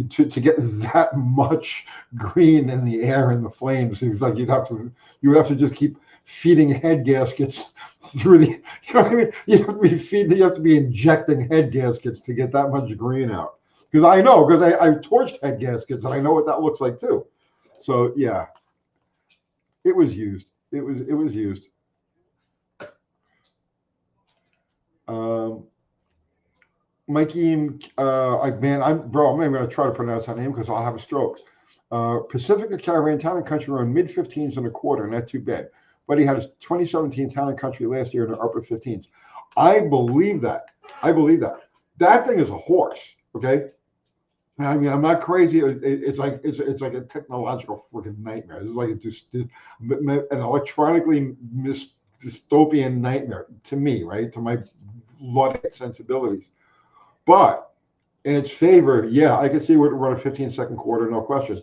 [SPEAKER 1] to get that much green in the air in the flames seems like you would have to just keep feeding head gaskets through the, you know what I mean? You have to be injecting head gaskets to get that much green out. Because I know, because I've torched head gaskets and I know what that looks like too. So yeah, it was used. It was used. Um, Mikey, I'm going to try to pronounce that name because I'll have a stroke. Pacifica Caravan Town and Country around mid 15s and a quarter, not too bad. But he had his 2017 Town and Country last year in the upper 15s. I believe that. I believe that. That thing is a horse. Okay. I mean, I'm not crazy. It's like a technological freaking nightmare. It's like an electronically dystopian nightmare to me, right? To my Luddite sensibilities. But in its favor, yeah, I could see where to run a 15-second quarter, no question.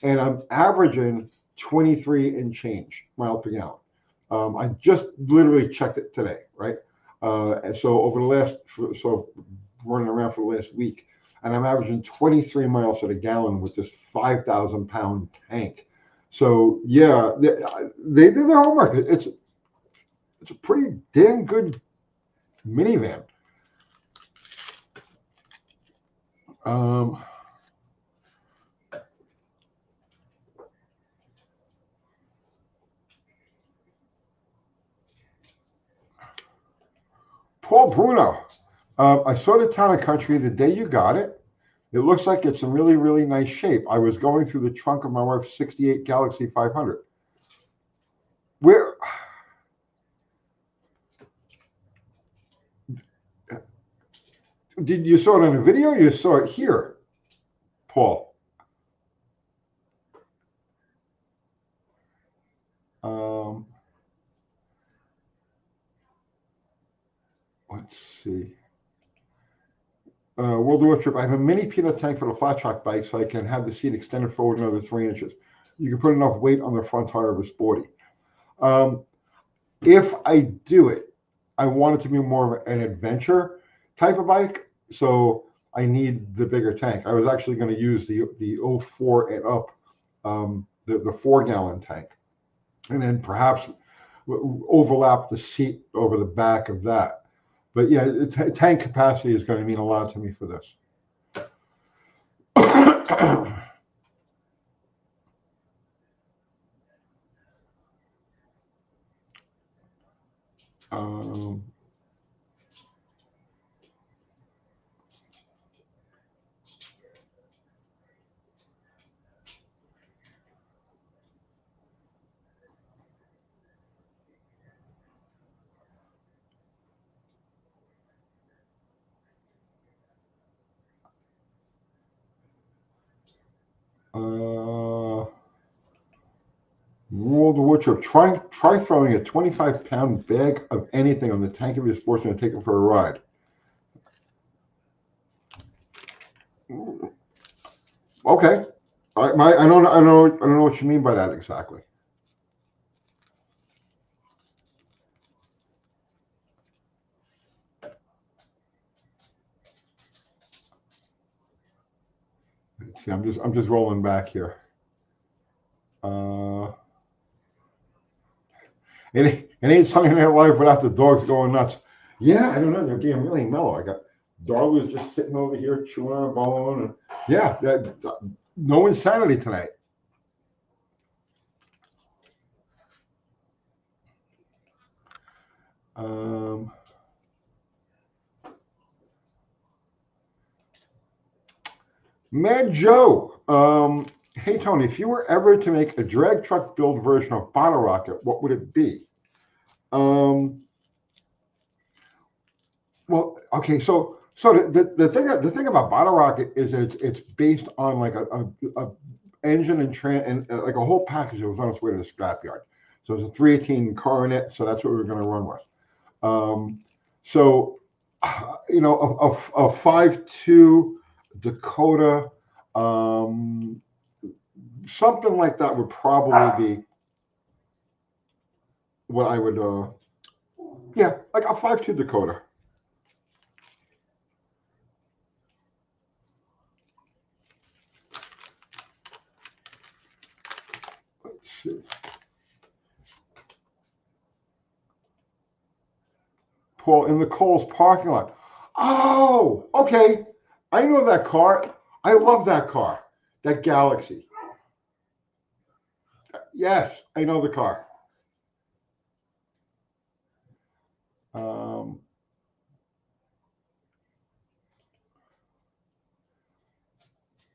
[SPEAKER 1] And I'm averaging 23 and change miles per gallon. I just literally checked it today, right? And so over the running around for the last week, and I'm averaging 23 miles to the gallon with this 5,000-pound tank. So yeah, they did their homework. It's a pretty damn good minivan. Paul Bruno, I saw the Town and Country the day you got it. It looks like it's in really, really nice shape. I was going through the trunk of my wife's 68 Galaxie 500. Where did you saw it on a video? Or you saw it here, Paul. Let's see. We'll do a trip. I have a mini peanut tank for the flat track bike, so I can have the seat extended forward another 3 inches. You can put enough weight on the front tire of a Sporty. If I do it, I want it to be more of an adventure type of bike, so I need the bigger tank. I was actually going to use the 04 and up, the 4-gallon tank, and then perhaps overlap the seat over the back of that. But yeah, tank capacity is going to mean a lot to me for this. um, boat trip. Try throwing a 25-pound bag of anything on the tank of your sportsman and take it for a ride. Okay, I don't know what you mean by that exactly. Let's see, I'm just rolling back here. It ain't Sunday Night Live without the dogs going nuts. Yeah, I don't know. They're being really mellow. I got dog was just sitting over here chewing on a bone. And yeah, no insanity tonight. Mad Joe. Hey Tony, if you were ever to make a drag truck build version of Bottle Rocket, what would it be? Well, okay, so the thing about Bottle Rocket is that it's based on like a engine and like a whole package that was on its way to the scrapyard. So it's a 318 Coronet, so that's what we're going to run with. So you know, a 5.2 Dakota, something like that would probably be what I would, yeah, like a 5.2 Dakota. Let's see. Paul, in the Kohl's parking lot. Oh, okay. I know that car. I love that car. That Galaxy. Yes, I know the car.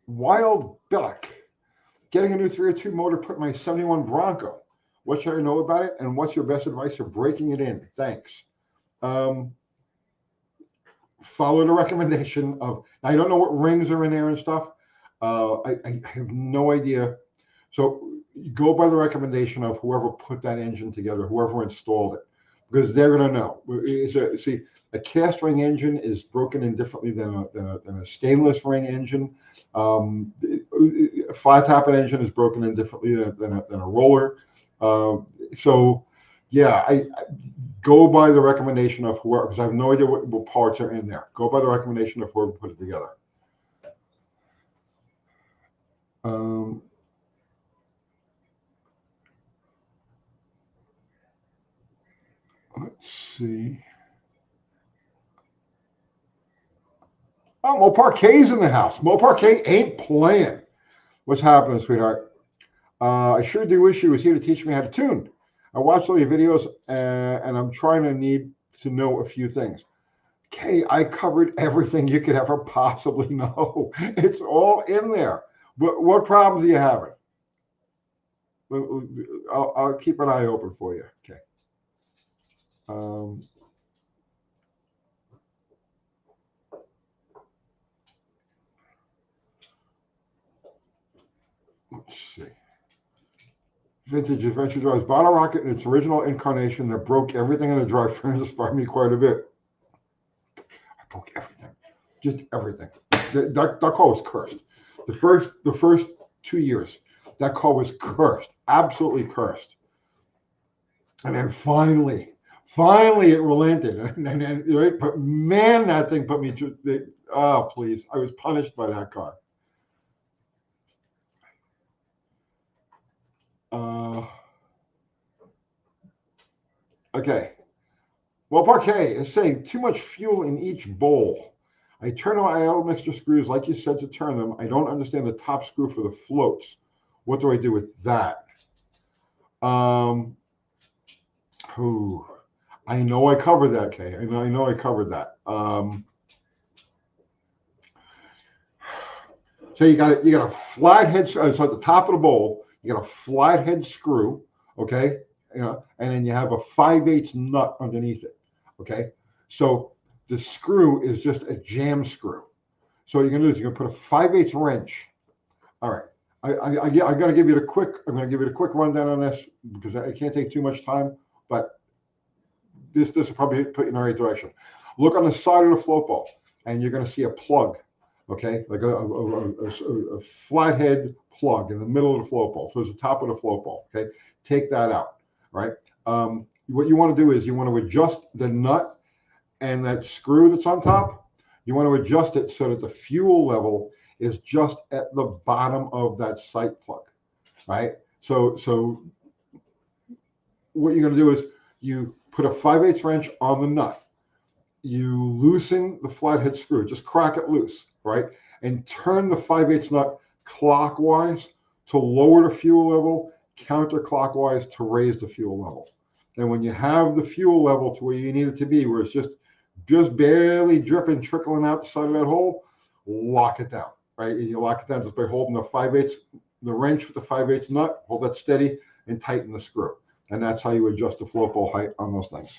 [SPEAKER 1] Wild Billick. Getting a new 302 motor put in my 71 Bronco. What should I know about it? And what's your best advice for breaking it in? Thanks. Follow the recommendation of, I don't know what rings are in there and stuff. I have no idea. So go by the recommendation of whoever put that engine together, whoever installed it, because they're going to know. See, a cast ring engine is broken in differently than a stainless ring engine. A flat tapping engine is broken in differently than a roller. So, yeah, I go by the recommendation of whoever, because I have no idea what parts are in there. Go by the recommendation of whoever put it together. Let's see. Oh, Mopar K's in the house. Mopar K ain't playing. What's happening, sweetheart? I sure do wish you was here to teach me how to tune. I watched all your videos and I'm trying to need to know a few things. Kay, I covered everything you could ever possibly know. It's all in there. What problems are you having? I'll keep an eye open for you. Okay. Let's see. Vintage Adventure Drives Bottle Rocket in its original incarnation that broke everything in the drivetrain inspired me quite a bit. I broke everything. Just everything. That car was cursed. The first 2 years, that car was cursed. Absolutely cursed. And then finally it relented. And right, but man, that thing put me to please. I was punished by that car. Okay. Well, Parquet is saying too much fuel in each bowl. I turn on my oil mixture screws, like you said, to turn them. I don't understand the top screw for the floats. What do I do with that? I know I covered that, Kay. I know I covered that. So you got a flat head. So at the top of the bowl, you got a flat head screw, okay? You know, and then you have a 5/8 nut underneath it, okay? So the screw is just a jam screw. So what you're gonna do is you're gonna put a 5/8 wrench. All right. I'm going to give you the quick. I'm going to give you a quick rundown on this because I can't take too much time. But this will probably put you in the right direction. Look on the side of the float ball, and you're going to see a plug. Okay, like a flathead plug in the middle of the float ball, towards the top of the float ball. Okay, take that out. Right. What you want to do is you want to adjust the nut and that screw that's on top. You want to adjust it so that the fuel level is just at the bottom of that sight plug, right? So what you're going to do is you put a 5/8 wrench on the nut. You loosen the flathead screw, just crack it loose, right? And turn the 5/8 nut clockwise to lower the fuel level, counterclockwise to raise the fuel level. And when you have the fuel level to where you need it to be, where it's just barely dripping, trickling out the side of that hole, lock it down, right? And you lock it down just by holding the 5/8, the wrench with the 5/8 nut, hold that steady and tighten the screw. And that's how you adjust the float ball height on those things.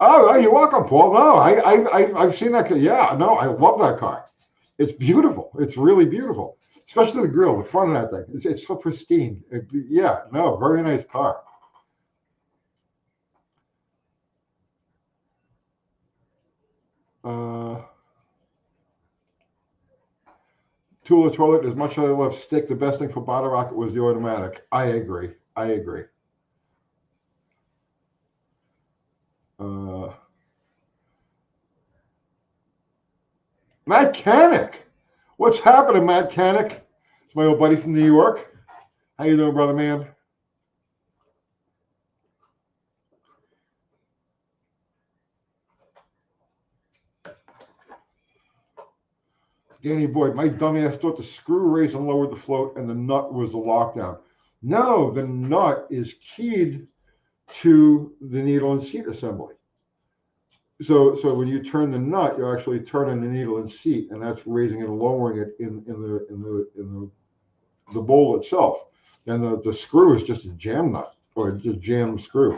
[SPEAKER 1] Oh, you're welcome, Paul. No, I've seen that car. Yeah, no, I love that car. It's beautiful. It's really beautiful, especially the grill, the front of that thing. It's so pristine. Yeah, no, very nice car. Tool of toilet, as much as I love stick, the best thing for bottle rocket was the automatic. I agree. I agree. Matt Canick. What's happening, Matt Canick? It's my old buddy from New York. How you doing, brother man? Danny Boyd, my dummy ass thought the screw raised and lowered the float and the nut was the lockdown. No, the nut is keyed to the needle and seat assembly. So when you turn the nut, you're actually turning the needle and seat, and that's raising and lowering it in the bowl itself. And the screw is just a jam nut or just jam screw.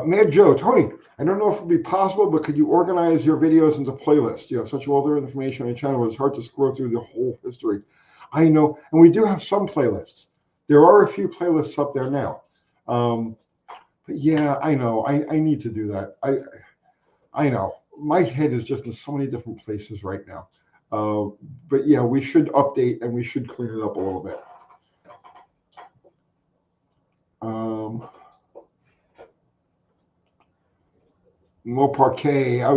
[SPEAKER 1] Mad Joe, Tony, I don't know if it would be possible, but could you organize your videos into playlists? You have such older information on your channel, it's hard to scroll through the whole history. I know, and we do have some playlists. There are a few playlists up there now. But yeah, I know, I need to do that. I know, my head is just in so many different places right now. But yeah, we should update and we should clean it up a little bit. More parquet. I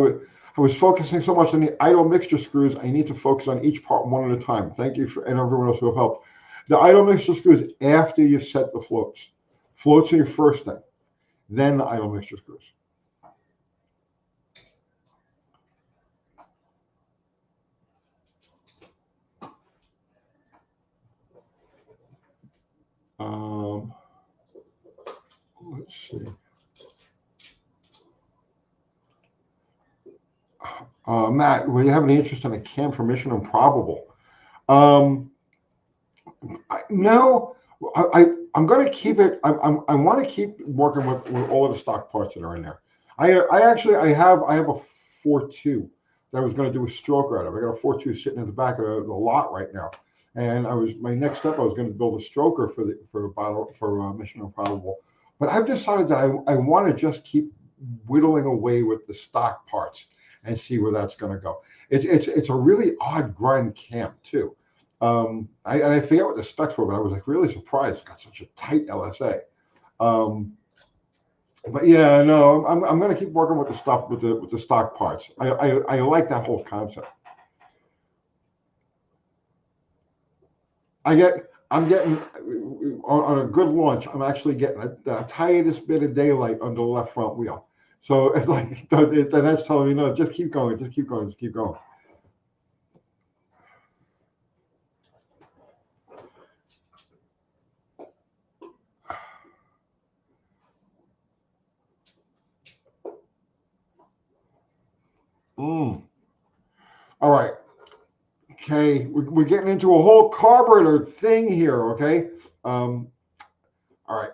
[SPEAKER 1] was focusing so much on the idle mixture screws. I need to focus on each part one at a time. Thank you and everyone else who have helped. The idle mixture screws after you've set the floats. Floats are your first thing, then the idle mixture screws. Let's see. Matt, will you have any interest in a cam for Mission Improbable? No, I'm going to keep it. I want to keep working with all of the stock parts that are in there. I have a 4.2 that I was going to do a stroker out of. I got a 4.2 sitting in the back of the lot right now, and my next step I was going to build a stroker for Mission Improbable, but I've decided that I want to just keep whittling away with the stock parts and see where that's going to go. It's a really odd grind cam too. I forget what the specs were, but I was like really surprised. It's got such a tight LSA. But yeah, no, I'm going to keep working with the stuff with the stock parts. I like that whole concept. I'm getting on a good launch. I'm actually getting the tightest bit of daylight on the left front wheel. So it's like that's telling me no, just keep going, just keep going, just keep going. All right. Okay, we're getting into a whole carburetor thing here, okay? All right.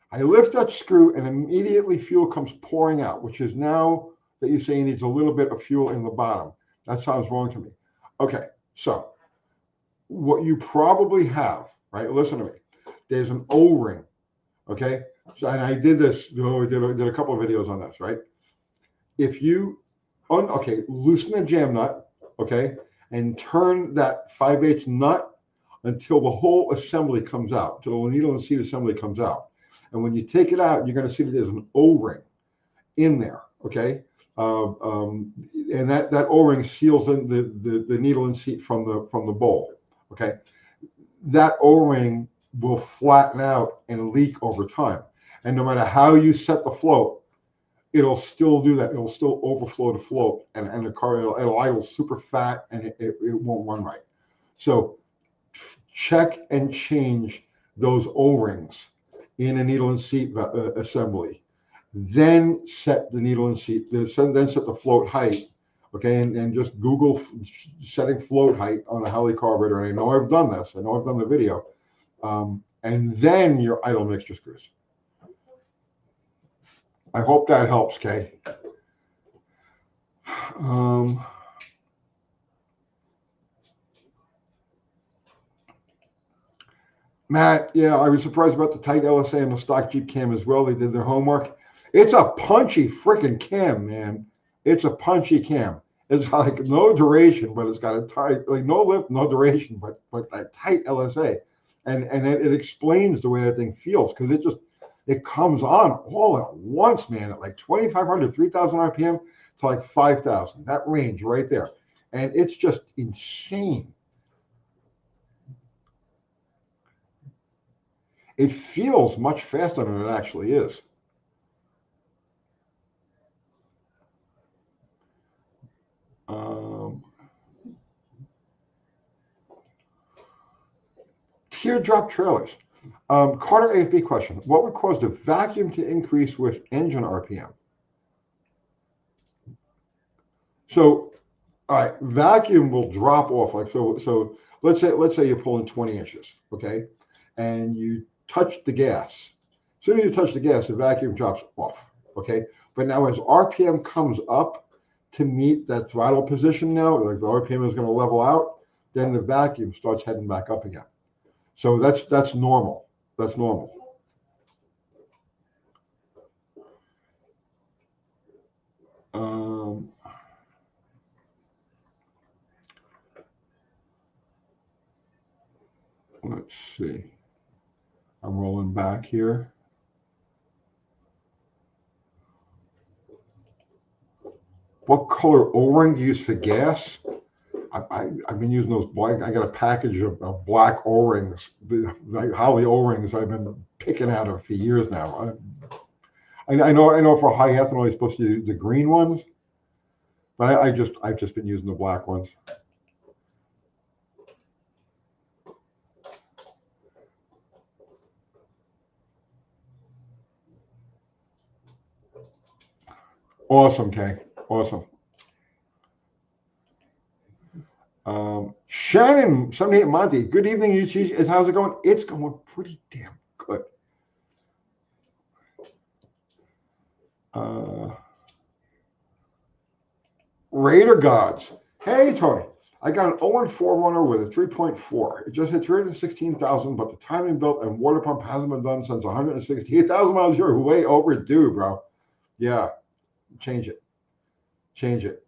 [SPEAKER 1] I lift that screw and immediately fuel comes pouring out, which is now that you're saying needs a little bit of fuel in the bottom. That sounds wrong to me. Okay, so what you probably have, right? Listen to me. There's an O-ring, okay? So, and I did this, did a couple of videos on this, right? If you, loosen the jam nut, okay, and turn that 5/8 nut until the whole assembly comes out, till the needle and seat assembly comes out. And when you take it out, you're going to see that there's an O-ring in there, okay? And that O-ring seals the needle and seat from the bowl, okay? That O-ring will flatten out and leak over time. And no matter how you set the float, it'll still do that. It'll still overflow the float, and the car it'll idle super fat, and it won't run right. So check and change those O-rings in a needle and seat assembly. Then set the needle and seat. Then set the float height. Okay, and just Google setting float height on a Holley carburetor. And I know I've done this. I know I've done the video. And then your idle mixture screws. I hope that helps, Kay. Matt, yeah, I was surprised about the tight LSA and the stock Jeep cam as well. They did their homework. It's a punchy freaking cam, man. It's a punchy cam. It's like no duration, but it's got a tight, like no lift, no duration, but a tight LSA. And it explains the way that thing feels, because it comes on all at once, man, at like 2,500, 3,000 RPM to like 5,000. That range right there. And it's just insane. It feels much faster than it actually is. Teardrop trailers. Carter AFB question. What would cause the vacuum to increase with engine RPM? So, all right, vacuum will drop off. Like so let's say you're pulling 20 inches, okay? And you touch the gas. As soon as you touch the gas, the vacuum drops off, okay? But now as RPM comes up to meet that throttle position now, like the RPM is going to level out, then the vacuum starts heading back up again. So that's normal. That's normal. Let's see. I'm rolling back here. What color O-ring do you use for gas? I've been using those black. I got a package of black O-rings, the Holley O-rings I've been picking out of for years now. I know for high ethanol you're supposed to use the green ones, but I've just been using the black ones. Awesome, Kay. Awesome. Shannon, 78 Monty. Good evening, UG. How's it going? It's going pretty damn good. Raider Gods. Hey, Tony. I got an 0-4 runner with a 3.4. It just hit 316,000, but the timing belt and water pump hasn't been done since 168,000 miles a year. Way overdue, bro. Yeah, change it. Change it.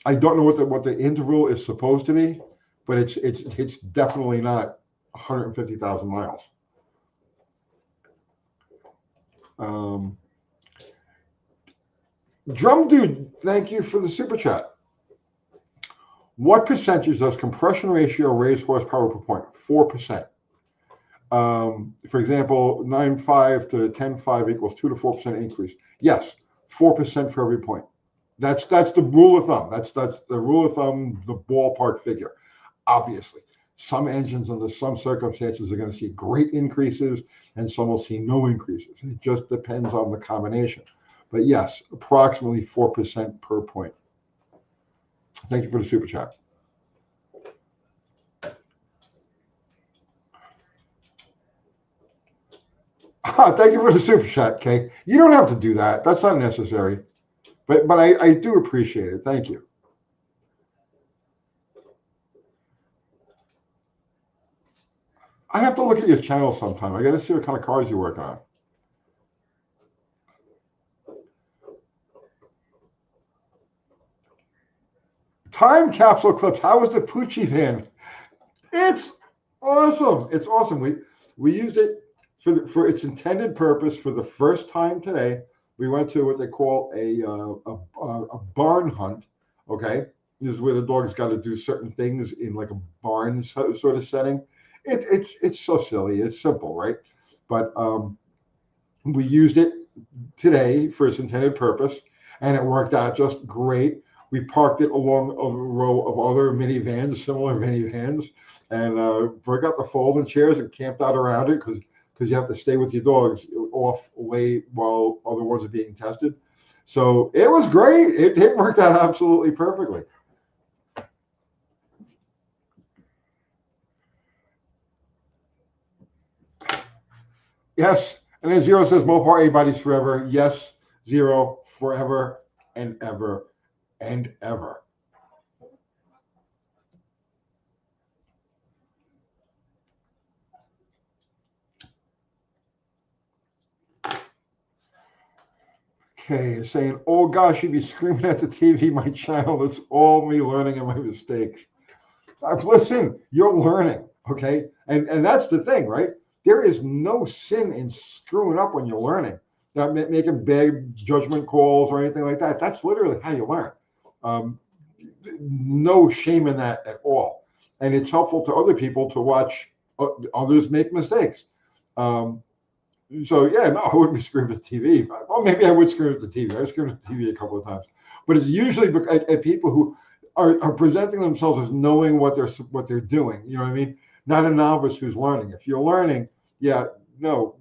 [SPEAKER 1] I don't know what the interval is supposed to be, but it's definitely not 150,000 miles. Drum Dude, thank you for the super chat. What percentage does compression ratio raise horsepower per point? 4%. For example, 9.5 to 10.5 equals 2 to 4% increase. Yes, 4% for every point. That's the rule of thumb. That's the rule of thumb, the ballpark figure. Obviously, some engines under some circumstances are going to see great increases, and some will see no increases. It just depends on the combination. But yes, approximately 4% per point. Thank you for the super chat. Thank you for the super chat, Kay. You don't have to do that. That's not necessary. But I do appreciate it. Thank you. I have to look at your channel sometime. I got to see what kind of cars you work on. Time capsule clips. How was the Poochie van? It's awesome. It's awesome. We used it for its intended purpose for the first time today. We went to what they call a barn hunt. Okay, this is where the dog's got to do certain things in like a barn sort of setting. It's so silly. It's simple, right? But we used it today for its intended purpose, and it worked out just great. We parked it along a row of other minivans, similar minivans, and broke out the folding chairs and camped out around it because you have to stay with your dogs off away while other ones are being tested. So it was great. It worked out absolutely perfectly. Yes. And then Zero says Mopar A bodies forever. Yes, Zero, forever and ever and ever. Okay, saying, oh gosh, you'd be screaming at the TV, my channel. It's all me learning and my mistakes. Listen, you're learning, okay? And that's the thing, right? There is no sin in screwing up when you're learning, not making bad judgment calls or anything like that. That's literally how you learn. Um, no shame in that at all. And it's helpful to other people to watch others make mistakes. Um, so yeah, no, I wouldn't be screaming at the TV. Well, maybe I would scream at the TV. I screamed at the TV a couple of times, but it's usually at people who are presenting themselves as knowing what they're doing. You know what I mean? Not a novice who's learning. If you're learning, yeah, no,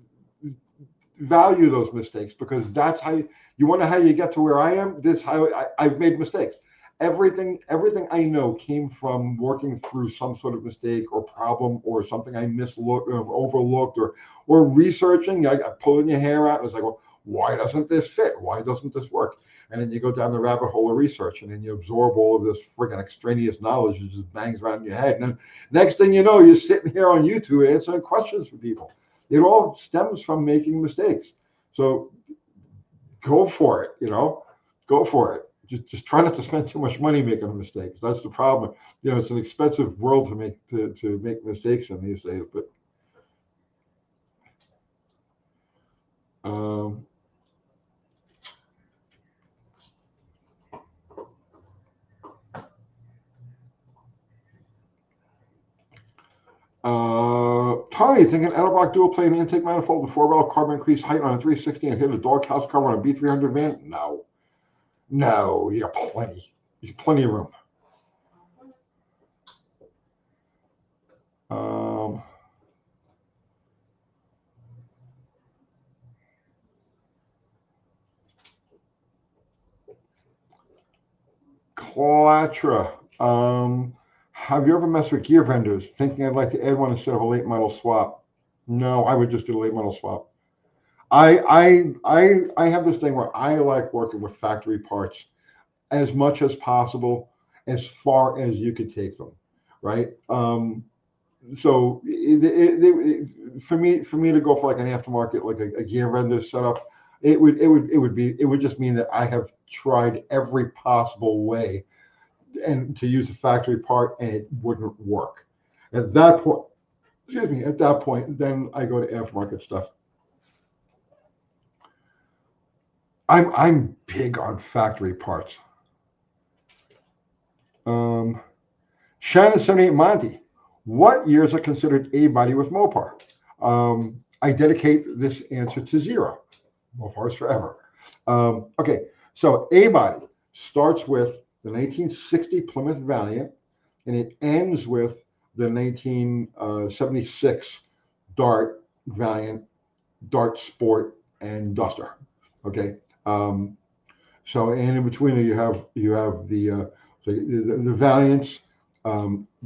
[SPEAKER 1] value those mistakes because that's how you want to how you get to where I am. This how I've made mistakes. Everything I know came from working through some sort of mistake or problem or something I overlooked or researching. I got pulling your hair out and it's like, well, why doesn't this fit? Why doesn't this work? And then you go down the rabbit hole of research and then you absorb all of this freaking extraneous knowledge that just bangs around in your head. And then next thing you know, you're sitting here on YouTube answering questions for people. It all stems from making mistakes. So go for it, go for it. Just try not to spend too much money making mistakes. That's the problem. It's an expensive world to make mistakes in these days. But um, Tommy thinking Edelbrock dual plane intake manifold with 4-valve carbon increased height on a 360 and hit a doghouse cover on a B300 van. No, you got plenty. There's plenty of room. Quatra. Have you ever messed with gear vendors thinking I'd like to add one instead of a late model swap? No, I would just do a late model swap. I have this thing where I like working with factory parts as much as possible, as far as you could take them, right? So for me to go for like an aftermarket, like a gear vendor setup, it would just mean that I have tried every possible way and to use a factory part and it wouldn't work. At that point, then I go to aftermarket stuff. I'm big on factory parts. Shannon 78 Monty, what years are considered A body with Mopar? I dedicate this answer to Zero. Mopar's forever. Okay, so A body starts with the 1960 Plymouth Valiant, and it ends with the 1976 Dart Valiant, Dart Sport, and Duster. Okay, so and in between you have the Valiants,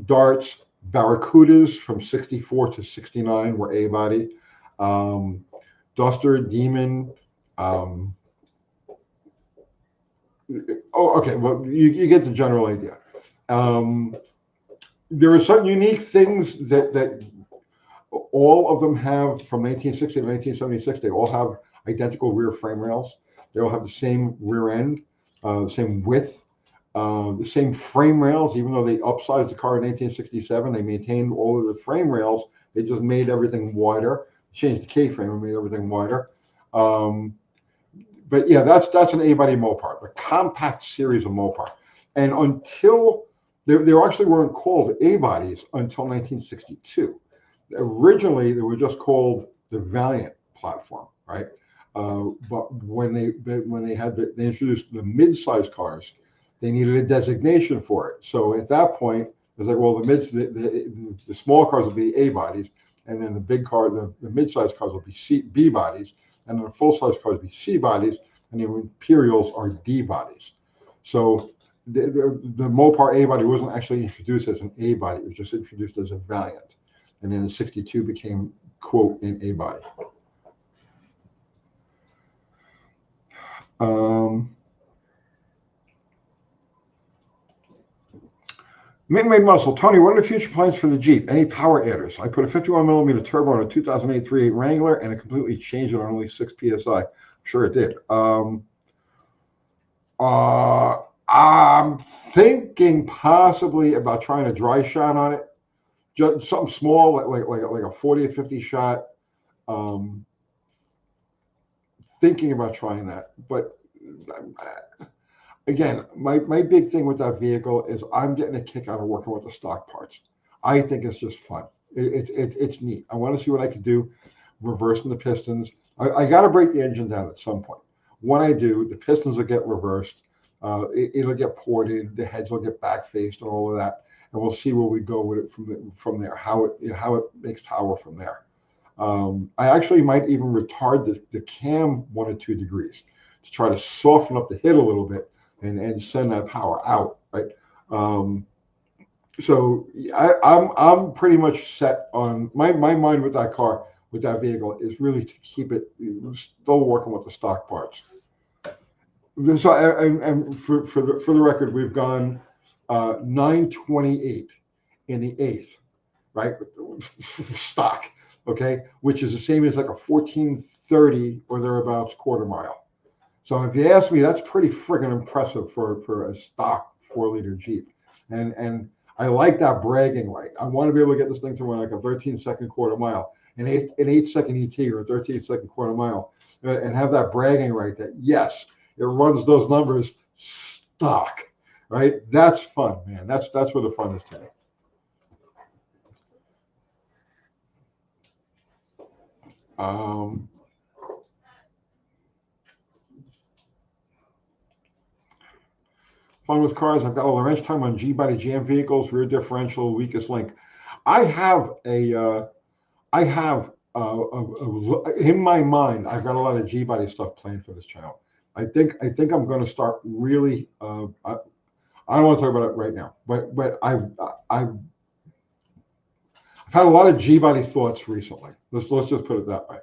[SPEAKER 1] Darts, Barracudas from 64 to 69 were A body. Duster, Demon. Um, oh, okay. Well, you get the general idea. Um, there are some unique things that all of them have from 1960 to 1976. They all have identical rear frame rails. They all have the same rear end, the same width, the same frame rails. Even though they upsized the car in 1967, they maintained all of the frame rails. They just made everything wider, changed the K-frame and made everything wider. But yeah, that's an A-body Mopar, the compact series of Mopar. And until they actually weren't called A-bodies until 1962. Originally, they were just called the Valiant platform, right? But when they introduced the mid-size cars, they needed a designation for it. So at that point, it was like, well, the small cars will be A bodies, and then the big car, the mid-size cars will be B bodies, and then the full-size cars will be C bodies, and the Imperials are D bodies. So the Mopar A body wasn't actually introduced as an A body; it was just introduced as a Valiant, and then in '62 became quote an A body. Mid-made muscle. Tony, what are the future plans for the Jeep? Any power adders? I put a 51 millimeter turbo on a 2008 3.8 Wrangler and it completely changed it on only 6 PSI. I'm sure it did. I'm thinking possibly about trying a dry shot on it. Just something small, like a 40 or 50 shot. Thinking about trying that. But again, my big thing with that vehicle is I'm getting a kick out of working with the stock parts. I think it's just fun. It's neat. I want to see what I can do, reversing the pistons. I got to break the engine down at some point. When I do, the pistons will get reversed. It'll get ported. The heads will get back faced and all of that, and we'll see where we go with it from there. How it makes power from there. I actually might even retard the cam 1 or 2 degrees to try to soften up the hit a little bit and send that power out, right? So I'm pretty much set on my mind with that car, with that vehicle, is really to keep it still working with the stock parts. So and for the record, we've gone 928 in the 8th, right? Stock, okay, which is the same as like a 1430 or thereabouts quarter mile. So if you ask me, that's pretty friggin' impressive for a stock 4-liter Jeep. And I like that bragging right. I want to be able to get this thing to run like a 13-second quarter mile, an 8-second ET or a 13-second quarter mile, and have that bragging right that yes, it runs those numbers stock, right? That's fun, man. That's where the fun is today. Fun with cars. I've got all the wrench time on G-body GM vehicles, rear differential, weakest link. I have in my mind, I've got a lot of G-body stuff planned for this channel. I think I'm going to start really. I don't want to talk about it right now, but I've had a lot of G-body thoughts recently. Let's just put it that way.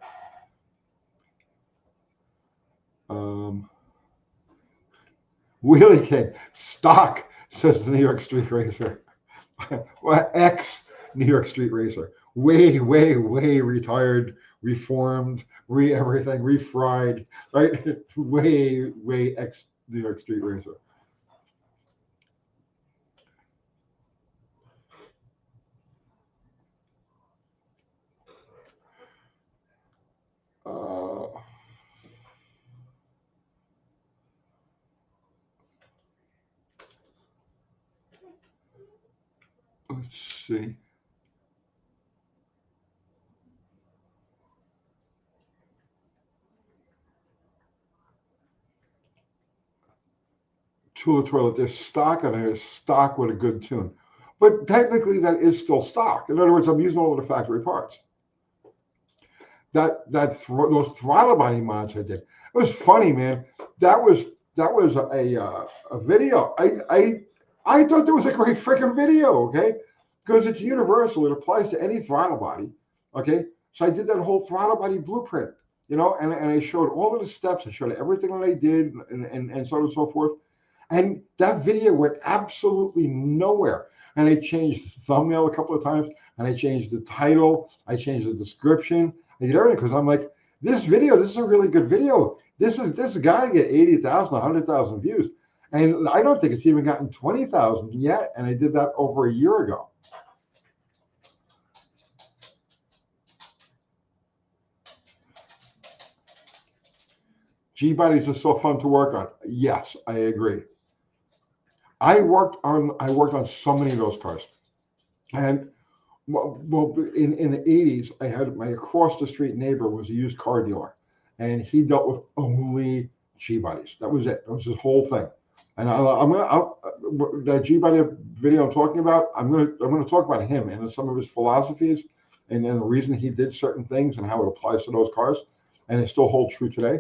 [SPEAKER 1] Wheelie King stock, says the New York Street Racer. Well, ex New York Street Racer, way retired, reformed, everything, refried, right? way ex New York Street Racer. Let's see. Tula Toilet, there's stock on it, stock with a good tune. But technically that is still stock. In other words, I'm using all of the factory parts. Those throttle body mods I did. It was funny, man. That was a video. I thought that was a great freaking video, okay? Because it's universal. It applies to any throttle body, okay? So I did that whole throttle body blueprint you know, and I showed all of the steps. I showed everything that I did, and so on and so forth. And that video went absolutely nowhere. And I changed the thumbnail a couple of times, and I changed the title, I changed the description, I did everything because I'm like, this video, this is a really good video. This is got to get 80,000, 100,000 views. And I don't think it's even gotten 20,000 yet. And I did that over a year ago. G-bodies are so fun to work on. Yes, I agree. I worked on so many of those cars. And well, in the 80s, I had my across the street neighbor was a used car dealer, and he dealt with only G-bodies. That was it. That was his whole thing. And that G-body video I'm talking about, I'm gonna talk about him and some of his philosophies, and the reason he did certain things and how it applies to those cars, and it still holds true today.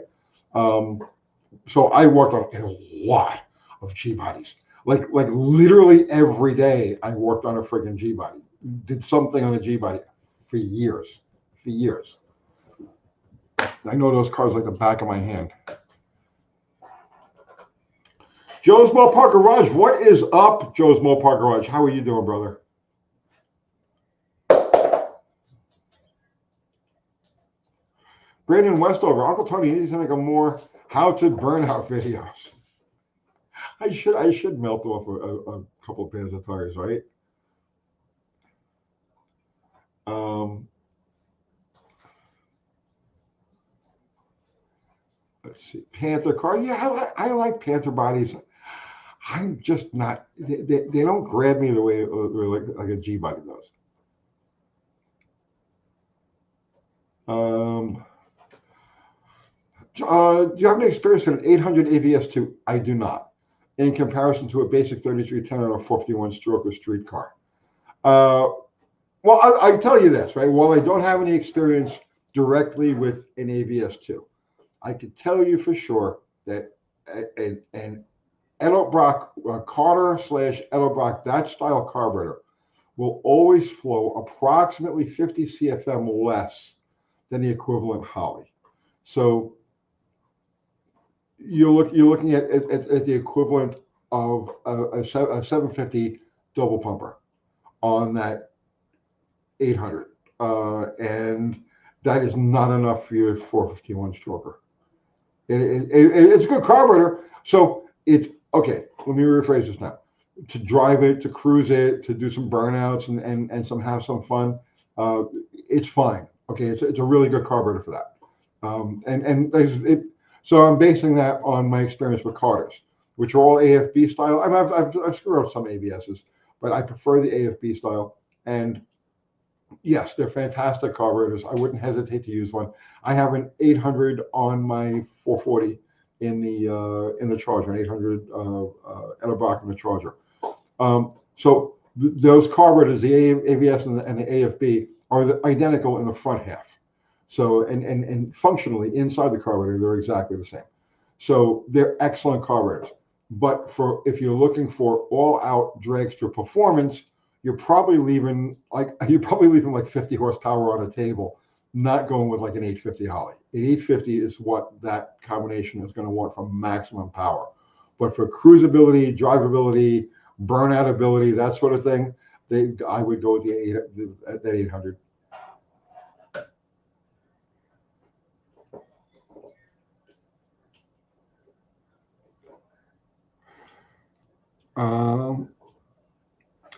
[SPEAKER 1] So I worked on a lot of G-bodies. Like literally every day, I worked on a friggin' G-body. Did something on a G-body for years. For years. I know those cars like the back of my hand. Joe's Mopar Garage, what is up, Joe's Mopar Garage? How are you doing, brother? Brandon Westover, Uncle Tony, you need to make a more how-to burnout videos. I should melt off a couple of pairs of tires, right? Let's see, Panther car. Yeah, I like Panther bodies. I'm just not. They don't grab me the way like a G body does. Do you have any experience with an 800 ABS2? I do not. In comparison to a basic 3310 or a 51 stroke or street car. Well, I tell you this, right? While I don't have any experience directly with an ABS2, I can tell you for sure that an Edelbrock Carter / Edelbrock, that style carburetor, will always flow approximately 50 CFM less than the equivalent Holley. So you're looking at the equivalent of a 750 double pumper on that 800, and that is not enough for your 451 stroker. It's a good carburetor, so it's okay. Let me rephrase this now. To drive it, to cruise it, to do some burnouts and have some fun, it's fine. Okay, it's a really good carburetor for that. So I'm basing that on my experience with Carters, which are all AFB style. I mean, I've screwed up some ABSs, but I prefer the AFB style. And yes, they're fantastic carburetors. I wouldn't hesitate to use one. I have an 800 on my 440 in the Charger, an 800 Edelbrock in the Charger. So those carburetors, the ABS and the AFB, are identical in the front half. So and functionally inside the carburetor, they're exactly the same. So they're excellent carburetors. But if you're looking for all-out dragster performance, you're probably leaving like 50 horsepower on the table, not going with like an 850 Holley. An 850 is what that combination is going to want for maximum power. But for cruisability, drivability, burnout ability, that sort of thing, I would go with that 800.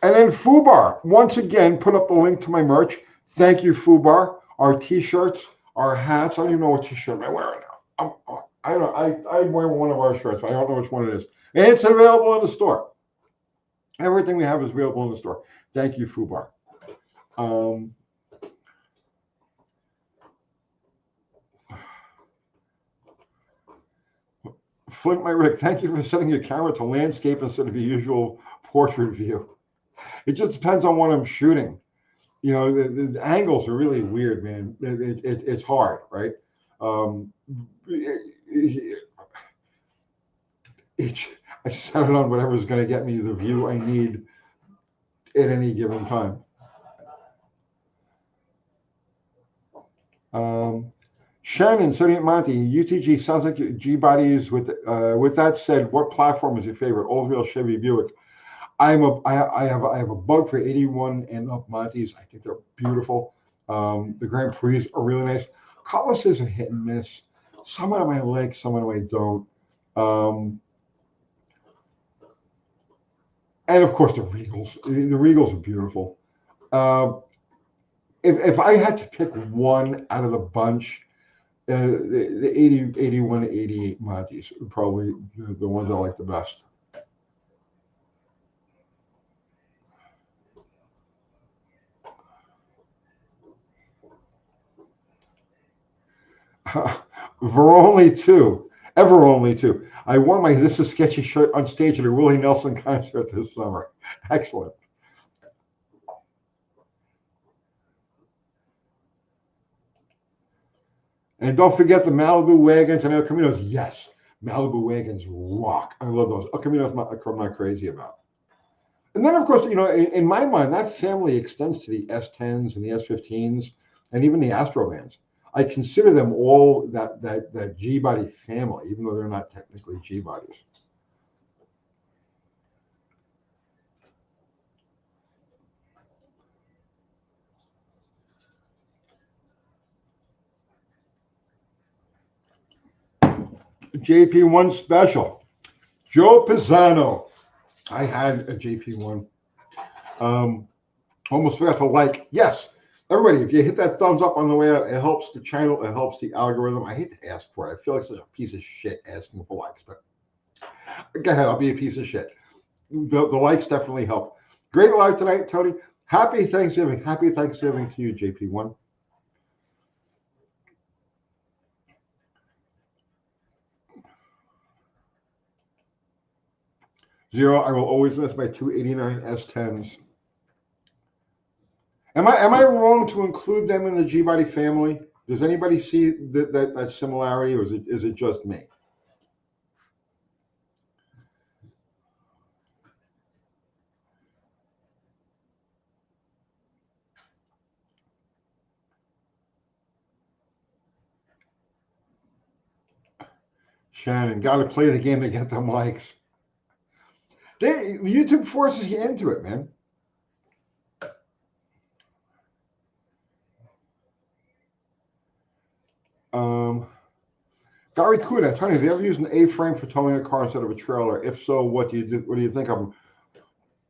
[SPEAKER 1] And then Fubar, once again, put up the link to my merch. Thank you, Fubar. Our t-shirts, our hats. I don't even know what t-shirt I'm wearing now. I don't know. I'm wearing one of our shirts. I don't know which one it is. And it's available in the store. Everything we have is available in the store. Thank you, Fubar. Flint My Rick, thank you for setting your camera to landscape instead of your usual portrait view. It just depends on what I'm shooting. You know, the angles are really weird, man. It's hard, right? I set it on whatever's going to get me the view I need at any given time. Shannon, Sonny Monty, UTG sounds like G bodies. With that said, what platform is your favorite? Oldsmobile, Chevy, Buick. I have a bug for 81 and up Montes. I think they're beautiful. The Grand Prix are really nice. Cutlass is a hit and miss. Some of them I like, some of them I don't. And of course the Regals. The Regals are beautiful. If I had to pick one out of the bunch, the 80, 81, 88 Montes are probably the ones I like the best. We're only two. Ever only two. I wore my This Is Sketchy shirt on stage at a Willie Nelson concert this summer. Excellent. And don't forget the Malibu wagons and El Caminos. Yes, Malibu wagons rock. I love those. El Caminos, I'm not crazy about. And then, of course, in my mind, that family extends to the S10s and the S15s and even the Astrovans. I consider them all that G body family, even though they're not technically G bodies. JP1 special. Joe Pisano. I had a JP1. Almost forgot to like. Yes, everybody, if you hit that thumbs up on the way out, it helps the channel. It helps the algorithm. I hate to ask for it. I feel like such a piece of shit asking for likes, but go ahead. I'll be a piece of shit. The likes definitely help. Great live tonight, Tony. Happy Thanksgiving. Happy Thanksgiving to you, JP1. Zero, I will always miss my 289 S10s. Am I wrong to include them in the G body family? Does anybody see that similarity, or is it just me? Shannon, got to play the game to get them likes. YouTube forces you into it, man. Gary Kuda, Tony, have you ever used an A-frame for towing a car instead of a trailer? If so, what do you do? What do you think of them?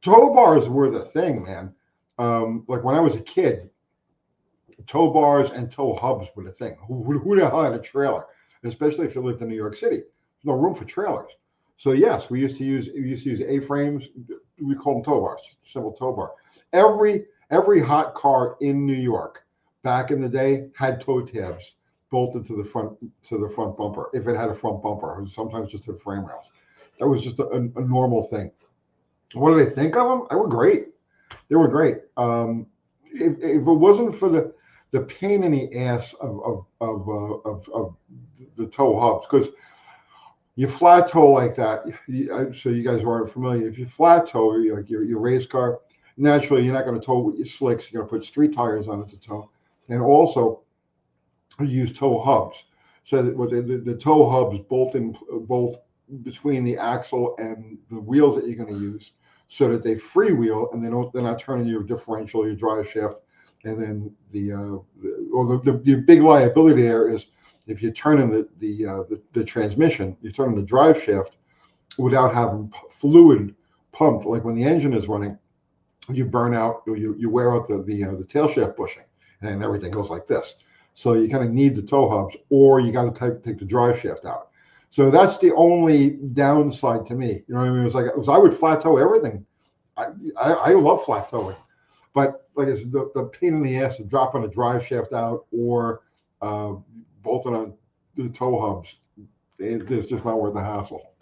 [SPEAKER 1] Tow bars were the thing, man. Like when I was a kid, tow bars and tow hubs were the thing. Who the hell had a trailer? Especially if you lived in New York City, there's no room for trailers. So yes, we used to use A-frames. We call them tow bars, simple tow bar. Every hot car in New York back in the day had tow tabs bolted to the front bumper if it had a front bumper. Sometimes just had frame rails. That was just a normal thing. What did I think of them? They were great. They were great. If it wasn't for the pain in the ass of the tow hubs, because you flat tow like that, so you guys aren't familiar. If you flat tow, like your race car, naturally you're not going to tow with your slicks. You're going to put street tires on it to tow, and also use tow hubs. So that what the tow hubs bolt between the axle and the wheels that you're going to use, so that they freewheel and they're not turning your differential, your drive shaft, and then the big liability there is if you're turning the transmission, you're turning the drive shaft without having fluid pumped. Like when the engine is running, you burn out, you wear out the tail shaft bushing, and everything goes like this. So you kind of need the tow hubs, or you got to take the drive shaft out. So that's the only downside to me. You know what I mean? I would flat tow everything. I love flat towing, but like I said, the pain in the ass of dropping a drive shaft out or bolting on the tow hubs, it's just not worth the hassle.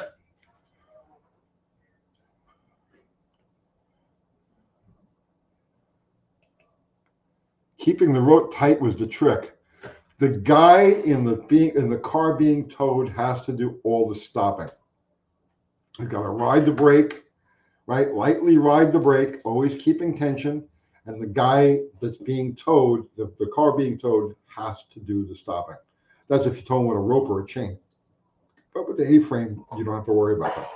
[SPEAKER 1] Keeping the rope tight was the trick. The guy in the car being towed has to do all the stopping. He's got to ride the brake, right? Lightly ride the brake, always keeping tension. And the guy that's being towed, the car being towed, has to do the stopping. That's if you're towing with a rope or a chain. But with the A-frame, you don't have to worry about that.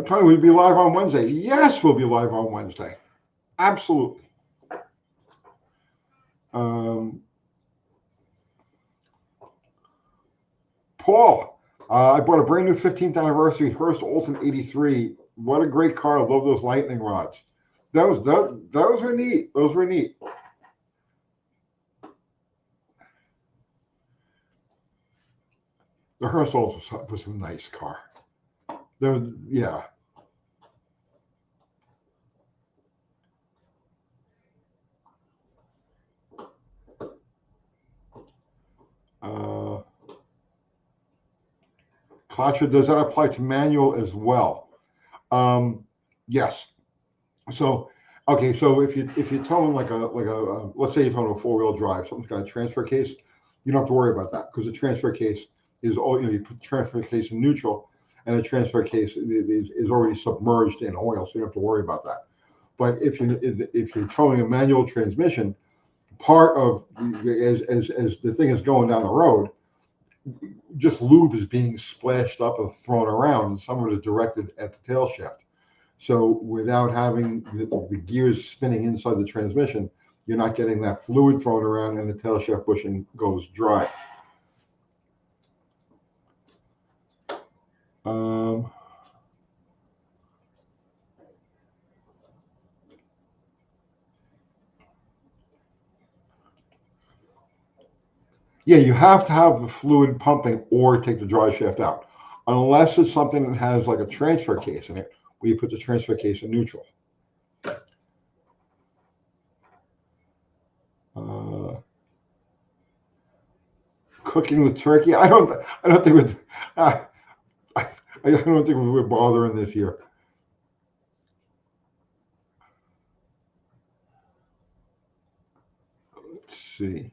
[SPEAKER 1] Tony, we'll be live on Wednesday. Yes, we'll be live on Wednesday. Absolutely. Paul, I bought a brand new 15th anniversary Hurst Olton 83. What a great car. I love those lightning rods. Those were neat. Those were neat. The Hurst Olton was a nice car. Yeah. Claudia, does that apply to manual as well? Yes. So, okay, so if you're towing like a let's say you're towing a 4-wheel drive, something's got a transfer case, you don't have to worry about that because the transfer case is all you put the transfer case in neutral, and the transfer case is already submerged in oil, so you don't have to worry about that. But if you're towing a manual transmission, part of as the thing is going down the road, just lube is being splashed up and thrown around, and some of it is directed at the tail shaft. So without having the gears spinning inside the transmission, you're not getting that fluid thrown around, and the tail shaft bushing goes dry. Yeah, you have to have the fluid pumping or take the dry shaft out, unless it's something that has like a transfer case in it, where you put the transfer case in neutral. Cooking the turkey, I don't think I don't think we're bothering this year. Let's see.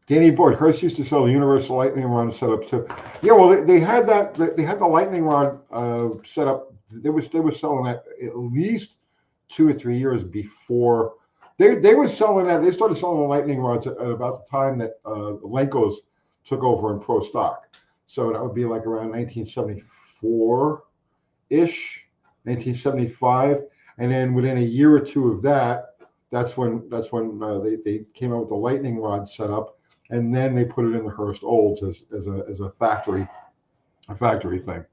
[SPEAKER 1] Danny Boyd, Hurst used to sell the universal lightning rod setup too. Yeah, well, they had that. They had the lightning rod set up. They were selling that at least 2 or 3 years before. They were selling that. They started selling the lightning rods at about the time that Lenko's took over in pro stock. So that would be like around 1974 ish, 1975, and then within a year or two of that, that's when they came out with the lightning rod setup. And then they put it in the Hurst Olds as a factory thing.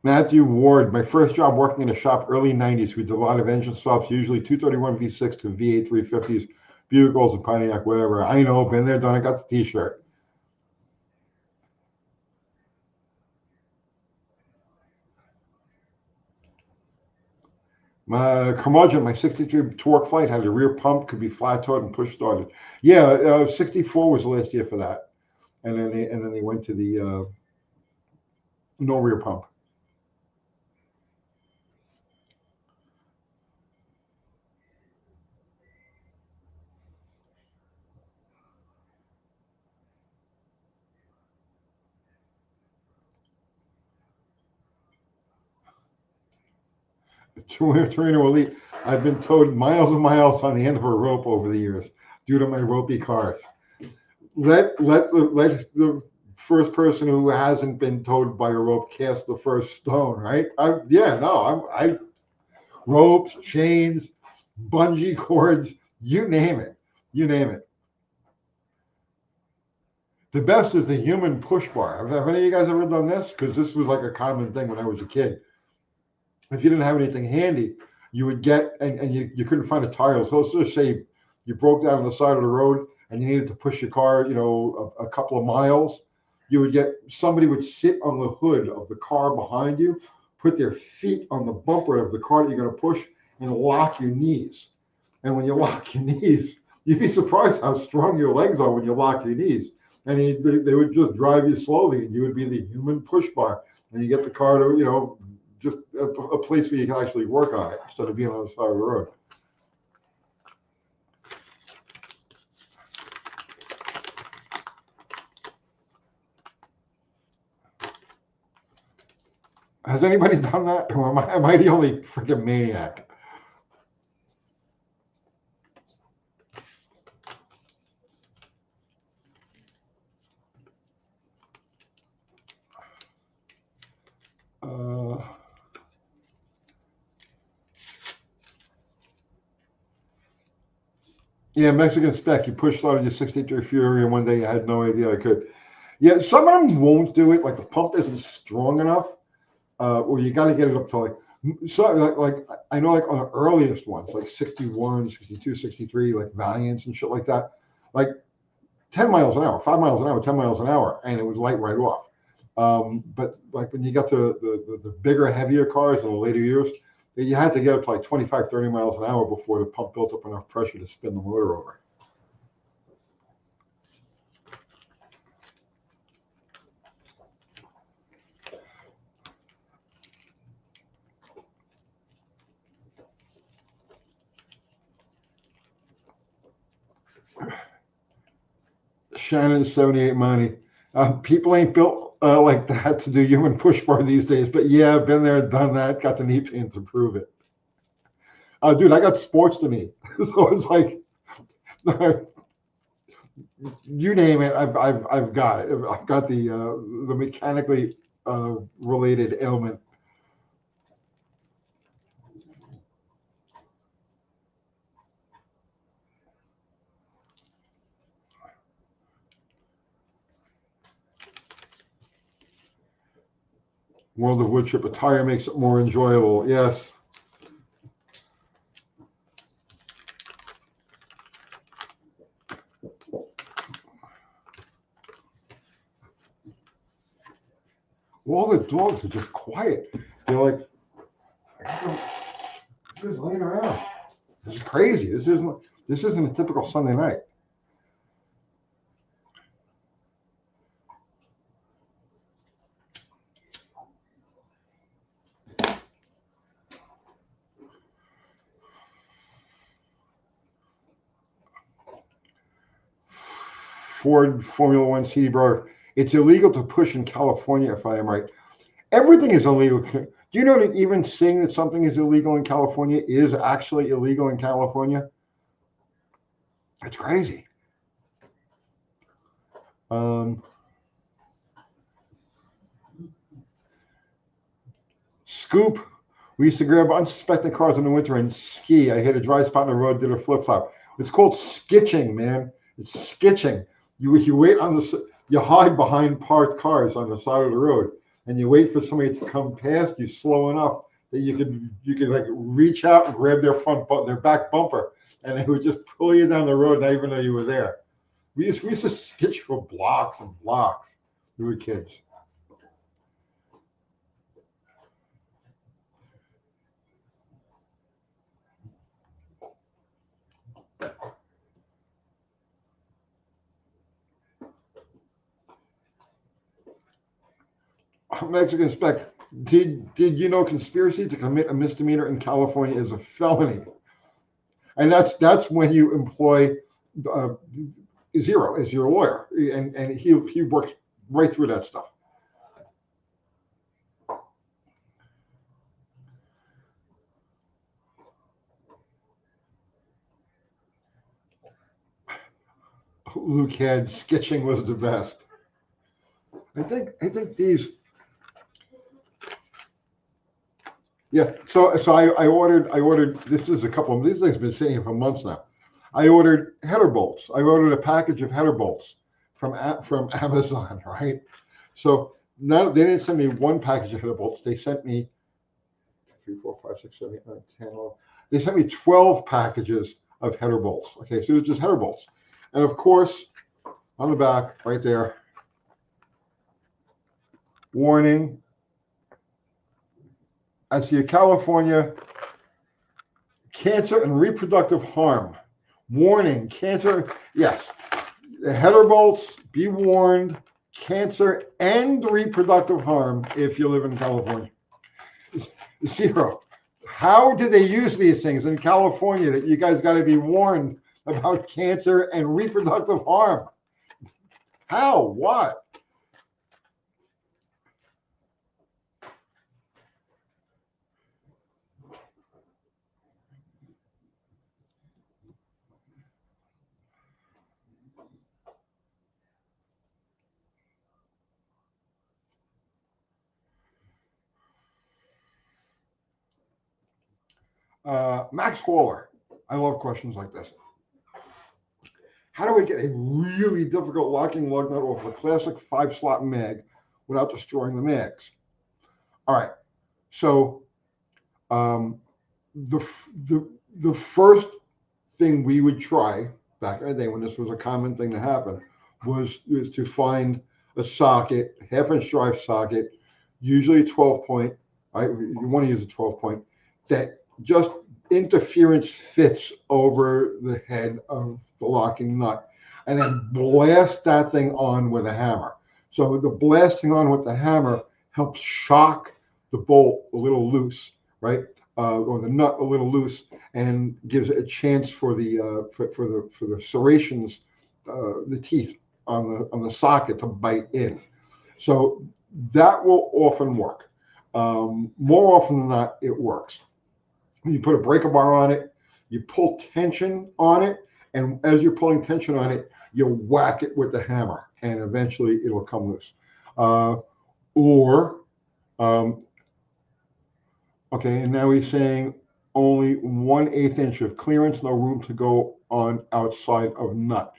[SPEAKER 1] Matthew Ward, my first job working in a shop, early 90s. We did a lot of engine swaps, usually 231 V6 to V8 350s, Bugles and Pontiac, whatever. I know, been there, done it, got the t-shirt. My curmudgeon, my 63 torque flight had a rear pump, could be flat towed and push started. Yeah, 64 was the last year for that, and then they went to the no rear pump. Torino Elite. I've been towed miles and miles on the end of a rope over the years due to my ropey cars. Let the first person who hasn't been towed by a rope cast the first stone, right? I ropes, chains, bungee cords, you name it. You name it. The best is the human push bar. Have any of you guys ever done this? Because this was like a common thing when I was a kid. If you didn't have anything handy, you would get, and you couldn't find a tire. So let's just say you broke down on the side of the road and you needed to push your car, a couple of miles. You would get, somebody would sit on the hood of the car behind you, put their feet on the bumper of the car that you're going to push, and lock your knees. And when you lock your knees, you'd be surprised how strong your legs are when you lock your knees. And they would just drive you slowly, and you would be the human push bar. And you get the car to, just a place where you can actually work on it instead of being on the side of the road. Has anybody done that? Or am I the only freaking maniac? Yeah, Mexican Spec. You push started your 63 Fury, and one day you had no idea I could. Yeah, some of them won't do it. Like the pump isn't strong enough, or you got to get it up to like I know like on the earliest ones, like 61, 62, 63, like Valiants and shit like that, like 10 miles an hour, 5 miles an hour, 10 miles an hour, and it would light right off. But like when you got to the bigger, heavier cars in the later years, you had to get up to like 25, 30 miles an hour before the pump built up enough pressure to spin the motor over. Shannon 78 money. People ain't built like that to do human push bar these days, but yeah, I've been there, done that, got the knee pain to prove it. Dude, I got sports to me, so it's like you name it, I've got it. I've got the mechanically related ailment. World of Wood Chip, a tire makes it more enjoyable. Yes. All the dogs are just quiet. They're like, just laying around. This is crazy. This isn't a typical Sunday night. Ford Formula One CD Bro. It's illegal to push in California, if I am right. Everything is illegal. Do you know that even saying that something is illegal in California is actually illegal in California? That's crazy. Scoop. We used to grab unsuspecting cars in the winter and ski. I hit a dry spot on the road, did a flip flop. It's called skitching, man. It's skitching. You wait on you hide behind parked cars on the side of the road, and you wait for somebody to come past you slow enough that you could like reach out and grab their back bumper, and they would just pull you down the road, not even know you were there. We used to skitch for blocks and blocks. We were kids. Mexican Spec. Did you know conspiracy to commit a misdemeanor in California is a felony? And that's when you employ uh, Zero as your lawyer, and he works right through that stuff. Luke had sketching was the best. I think these. Yeah, so I ordered. This is a couple of these things been sitting here for months now. I ordered header bolts. I ordered a package of header bolts from Amazon, right? So now they didn't send me one package of header bolts. They sent me 3, 4, 5, 6, 7, 8, 9, 10, 11. They sent me 12 packages of header bolts. Okay, so it's just header bolts, and of course on the back right there, warning. I see a California cancer and reproductive harm. Warning, cancer, yes. The header bolts, be warned, cancer and reproductive harm if you live in California. Zero. How do they use these things in California that you guys got to be warned about cancer and reproductive harm? How? What? Max Waller. I love questions like this. How do we get a really difficult locking lug nut off a classic 5-slot mag without destroying the mags? All right. So um, the, the first thing we would try back in the day when this was a common thing to happen was to find a socket, half-inch drive socket, usually a 12 point. Right? You want to use a 12 point that just interference fits over the head of the locking nut, and then blast that thing on with a hammer. So the blasting on with the hammer helps shock the bolt a little loose, right? Or the nut a little loose, and gives it a chance for the serrations, the teeth on the socket to bite in. So that will often work. More often than not, it works. You put a breaker bar on it, you pull tension on it, and as you're pulling tension on it, you whack it with the hammer, and eventually it'll come loose. Or okay, and now he's saying only 1/8 inch of clearance, no room to go on outside of nut.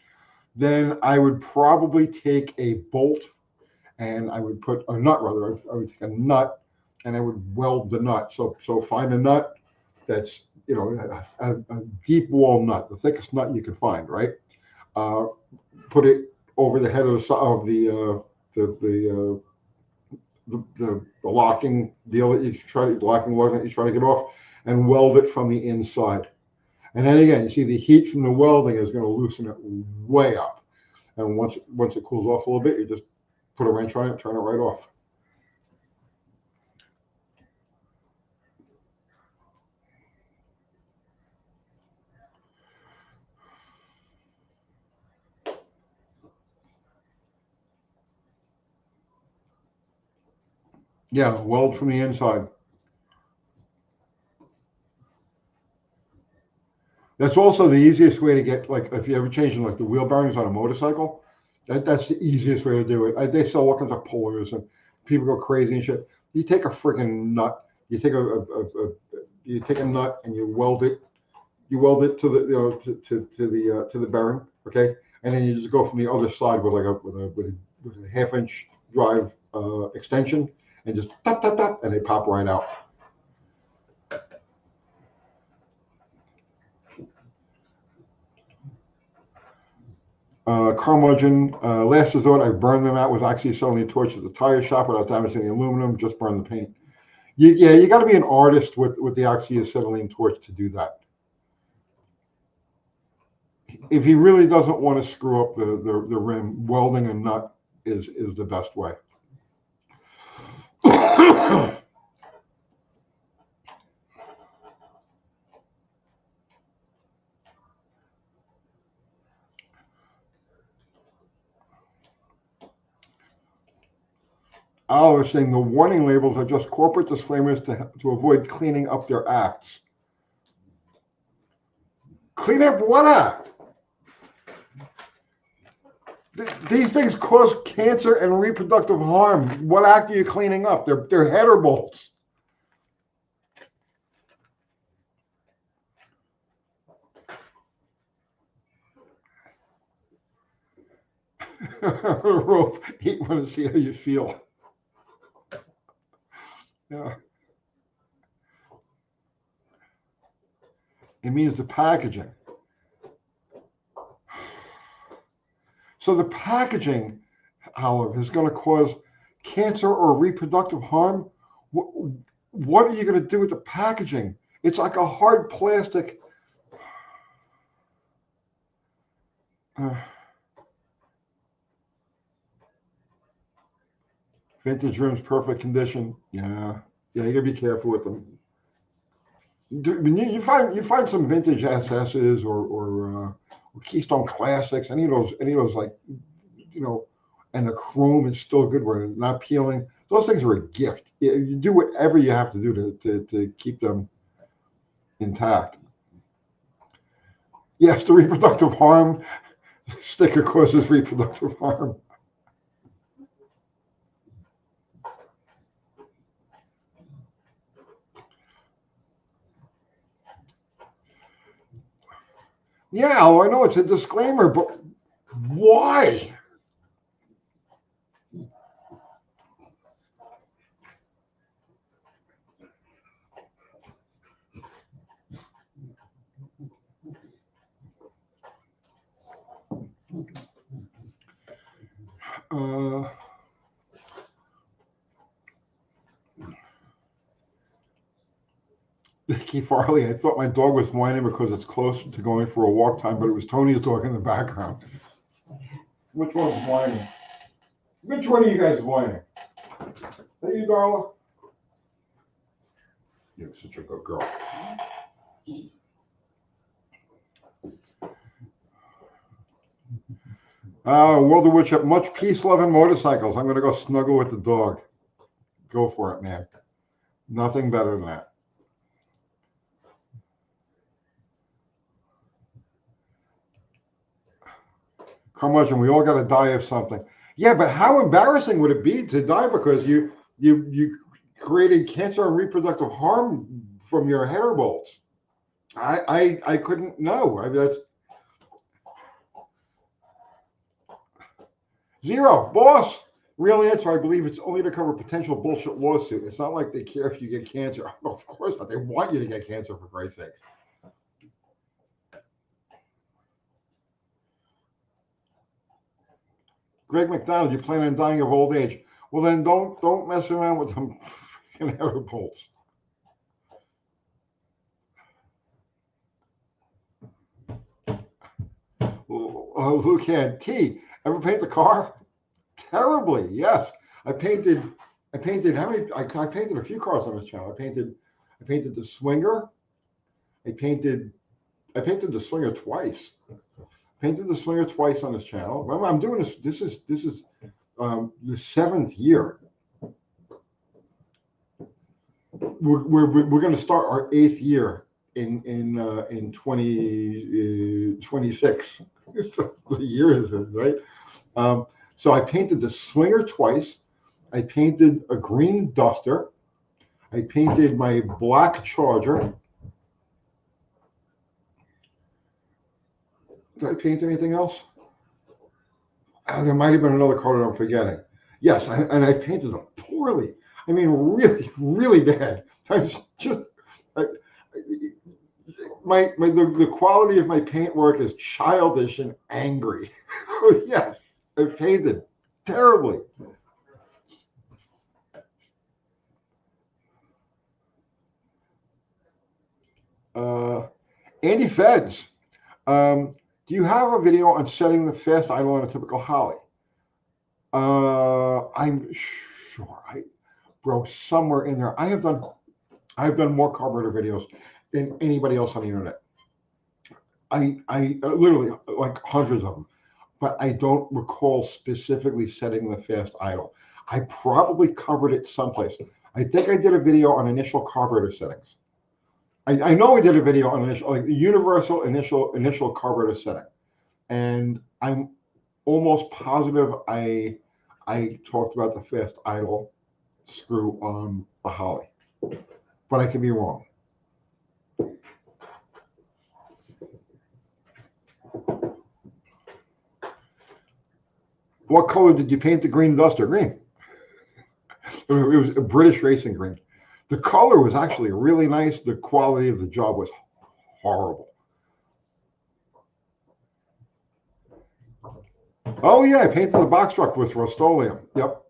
[SPEAKER 1] Then I would probably take a bolt, and I would put a nut, rather, I would take a nut and I would weld the nut. So find a nut that's, a deep wall nut, the thickest nut you can find, right? Put it over the head of the locking deal that the locking lug that you try to get off, and weld it from the inside. And then again, you see the heat from the welding is going to loosen it way up. And once it cools off a little bit, you just put a wrench on it, turn it right off. Yeah, weld from the inside. That's also the easiest way to get, like, if you're ever changing like the wheel bearings on a motorcycle, that's the easiest way to do it. They sell all kinds of pullers and people go crazy and shit. You take a freaking nut, you take a nut and you weld it. You weld it to the to the bearing, okay, and then you just go from the other side with a half-inch drive extension, and just tap tap tap, and they pop right out. Curmudgeon, last resort, I burned them out with oxyacetylene torch at the tire shop without damaging the aluminum, just burn the paint. You got to be an artist with the oxyacetylene torch to do that. If he really doesn't want to screw up the rim, welding a nut is the best way. I was saying the warning labels are just corporate disclaimers to avoid cleaning up their acts. Clean up what act? These things cause cancer and reproductive harm. What act are you cleaning up? They're header bolts. Rope, eat one to see how you feel. Yeah. It means the packaging. So the packaging, however, is going to cause cancer or reproductive harm. What are you going to do with the packaging? It's like a hard plastic. Vintage rims, perfect condition. Yeah, you gotta be careful with them. You find some vintage SSs or Keystone Classics, any of those, like, and the chrome is still good where it's not peeling. Those things are a gift. You do whatever you have to do to keep them intact. Yes, the reproductive harm sticker causes reproductive harm. Yeah, I know it's a disclaimer, but why? Uh, Keith Farley, I thought my dog was whining because it's close to going for a walk time, but it was Tony's dog in the background. Which one's whining? Which one of you guys is whining? Hey, you, Darla? You're such a good girl. World of Woodchip, much peace, love, and motorcycles. I'm going to go snuggle with the dog. Go for it, man. Nothing better than that. Curmudgeon, we all got to die of something. Yeah, but how embarrassing would it be to die because you created cancer and reproductive harm from your header bolts? I couldn't know. That's zero, boss. Real answer, I believe it's only to cover potential bullshit lawsuit. It's not like they care if you get cancer. Of course not. They want you to get cancer, for Christ's sake. Greg McDonald, you plan on dying of old age. Well, then don't mess around with them freaking header bolts. Luke had T. Ever paint the car? Terribly, yes. I painted how many? I painted a few cars on this channel. I painted the Swinger. I painted the Swinger twice. Painted the Swinger twice on this channel. Remember, I'm doing this. This is the 7th year. We're going to start our 8th year in 2026. The year is it, right? So I painted the Swinger twice. I painted a green Duster. I painted my black Charger. Did I paint anything else? There might have been another car that I'm forgetting. Yes, and I painted them poorly. I mean, really, really bad. I was just I, the quality of my paint work is childish and angry. Yes, I painted terribly. Andy Feds, do you have a video on setting the fast idle on a typical Holly? I'm sure bro, somewhere in there. I've done more carburetor videos than anybody else on the internet. I literally like hundreds of them, but I don't recall specifically setting the fast idle. I probably covered it someplace. I think I did a video on initial carburetor settings. I know we did a video on initial, like the universal initial carburetor setting, and I'm almost positive I talked about the fast idle screw on the Holly, but I could be wrong. What color did you paint the green Duster? Green. It was a British racing green. The color was actually really nice. The quality of the job was horrible. Oh yeah, I painted the box truck with Rust-Oleum. Yep.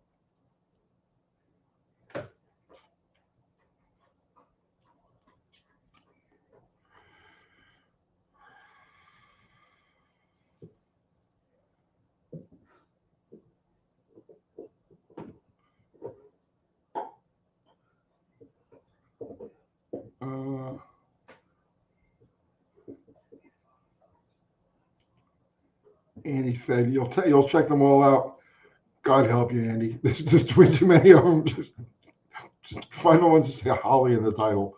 [SPEAKER 1] Andy Fed, you'll check them all out. God help you, Andy. There's just way too many of them. Just find the ones that say Holly in the title.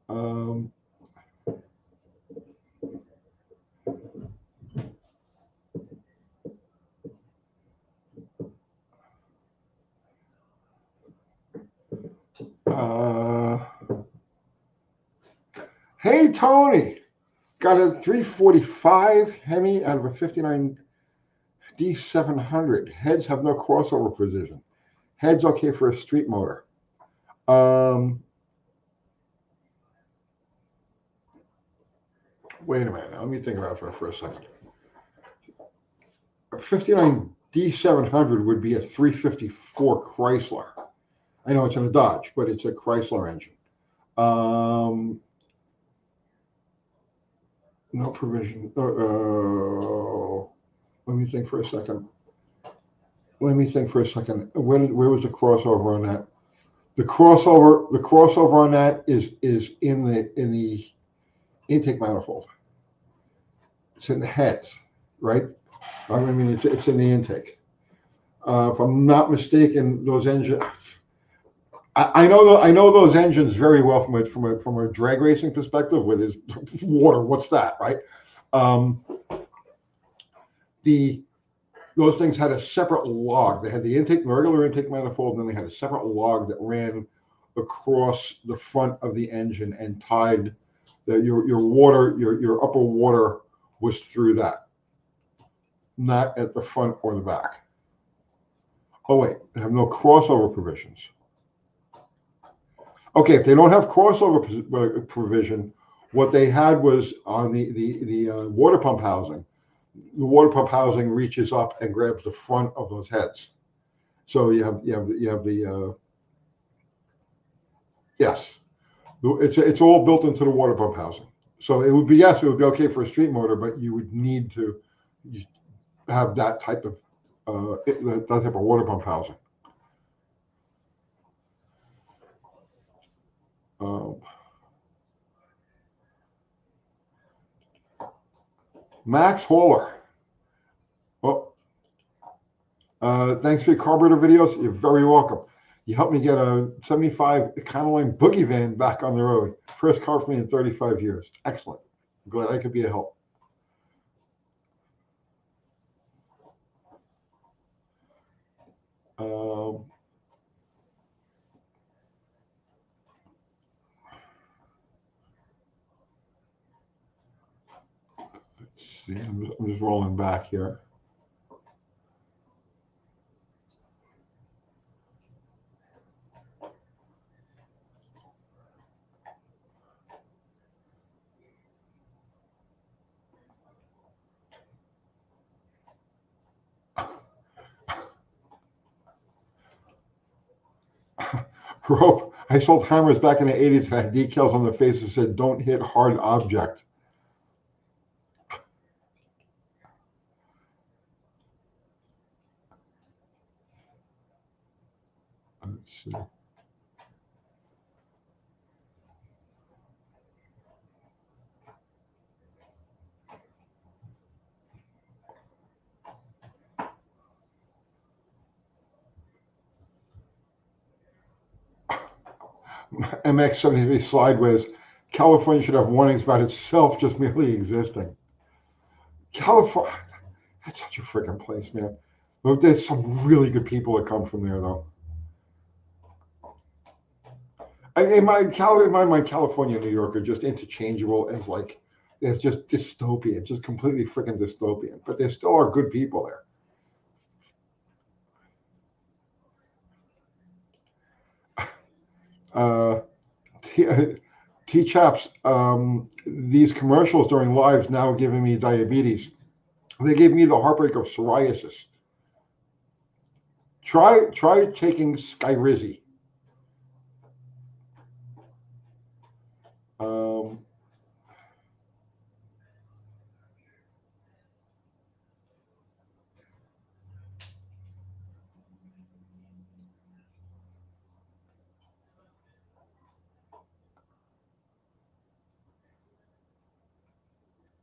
[SPEAKER 1] Um, uh, Tony got a 345 Hemi out of a 59 D700. Heads have no crossover position. Heads okay for a street motor. Wait a minute. Let me think about it for a second. A 59 D700 would be a 354 Chrysler. I know it's in a Dodge, but it's a Chrysler engine. No provision. Let me think for a second. Where was the crossover on that? The crossover on that is in the intake manifold. It's in the heads, right? I mean, it's in the intake. If I'm not mistaken, those engines. I know those engines very well from a drag racing perspective. With his water, what's that, right? Those things had a separate log. They had the regular intake manifold, and then they had a separate log that ran across the front of the engine and tied your upper water was through that, not at the front or the back. Oh wait, they have no crossover provisions. Okay, if they don't have crossover provision, what they had was on the water pump housing. The water pump housing reaches up and grabs the front of those heads. So you have the yes, it's all built into the water pump housing. So it would be okay for a street motor, but you would need to have that type of water pump housing. Max Hauler. Well, thanks for your carburetor videos. You're very welcome. You helped me get a 75 Econoline boogie van back on the road. First car for me in 35 years. Excellent. I'm glad I could be a help. Let's see. I'm just rolling back here. Rope. I sold hammers back in the 80s and had decals on the face that said, "Don't hit hard object." Let's see. MX-73 sideways. California should have warnings about itself just merely existing. California, that's such a freaking place, man. Look, there's some really good people that come from there, though. In my mind, California and New York are just interchangeable as like, it's just dystopian, just completely freaking dystopian. But there still are good people there. T-Chaps, these commercials during lives now are giving me diabetes. They gave me the heartbreak of psoriasis. Try taking Skyrizi.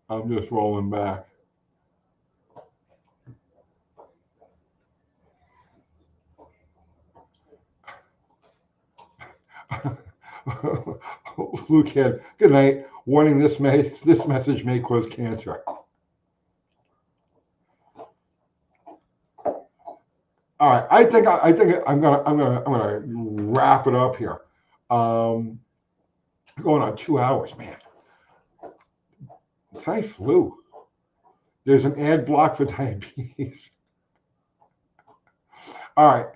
[SPEAKER 1] I'm just rolling back. Luke had, good night. Warning: this message may cause cancer. All right, I think I'm gonna wrap it up here. Going on 2 hours, man. Thai flu. There's an ad block for diabetes. All right.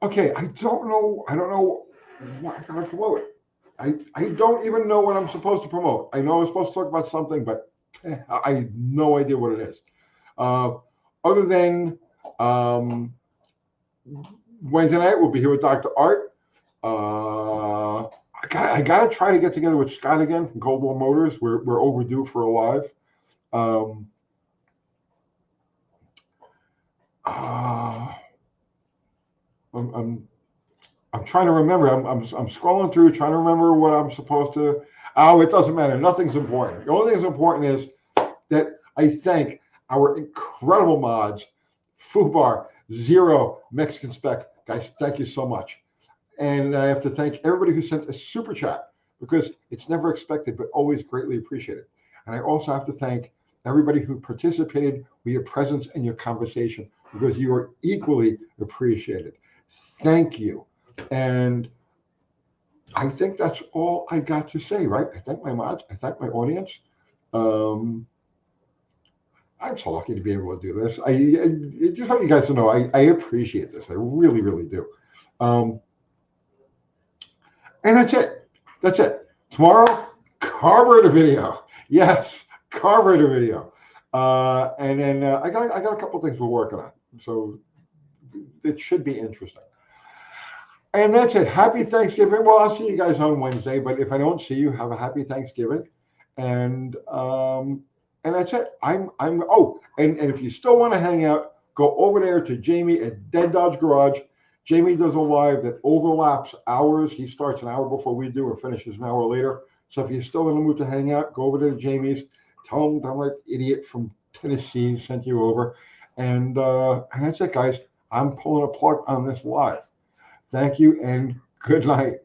[SPEAKER 1] Okay. I don't know. I don't know what I gotta promote. I don't even know what I'm supposed to promote. I know I'm supposed to talk about something, but I have no idea what it is. Uh, Other than Wednesday night, we'll be here with Dr. Art. I got to try to get together with Scott again from Cold War Motors. We're overdue for a live. Um, uh, I'm I'm trying to remember. I'm scrolling through, trying to remember what I'm supposed to. Oh, it doesn't matter. Nothing's important. The only thing that's important is that I thank our incredible mods, Fubar, Zero, Mexican Spec. Guys, thank you so much. And I have to thank everybody who sent a super chat because it's never expected, but always greatly appreciated. And I also have to thank everybody who participated with your presence and your conversation because you are equally appreciated. Thank you. And I think that's all I got to say, right? I thank my mods. I thank my audience. Um, I'm so lucky to be able to do this. I just want you guys to know I appreciate this. I really, really do. Um, and that's it. That's it. Tomorrow, carburetor video. Yes, carburetor video. And then I got a couple things we're working on. So it should be interesting. And that's it. Happy Thanksgiving. Well, I'll see you guys on Wednesday, but if I don't see you, have a happy Thanksgiving. And that's it. I'm oh, and if you still want to hang out, go over there to Jamie at Dead Dodge Garage. Jamie does a live that overlaps hours. He starts an hour before we do and finishes an hour later. So if you're still in the mood to hang out, go over to Jamie's. Tell him I'm like idiot from Tennessee sent you over. And that's it, guys. I'm pulling a plug on this live. Thank you and good night.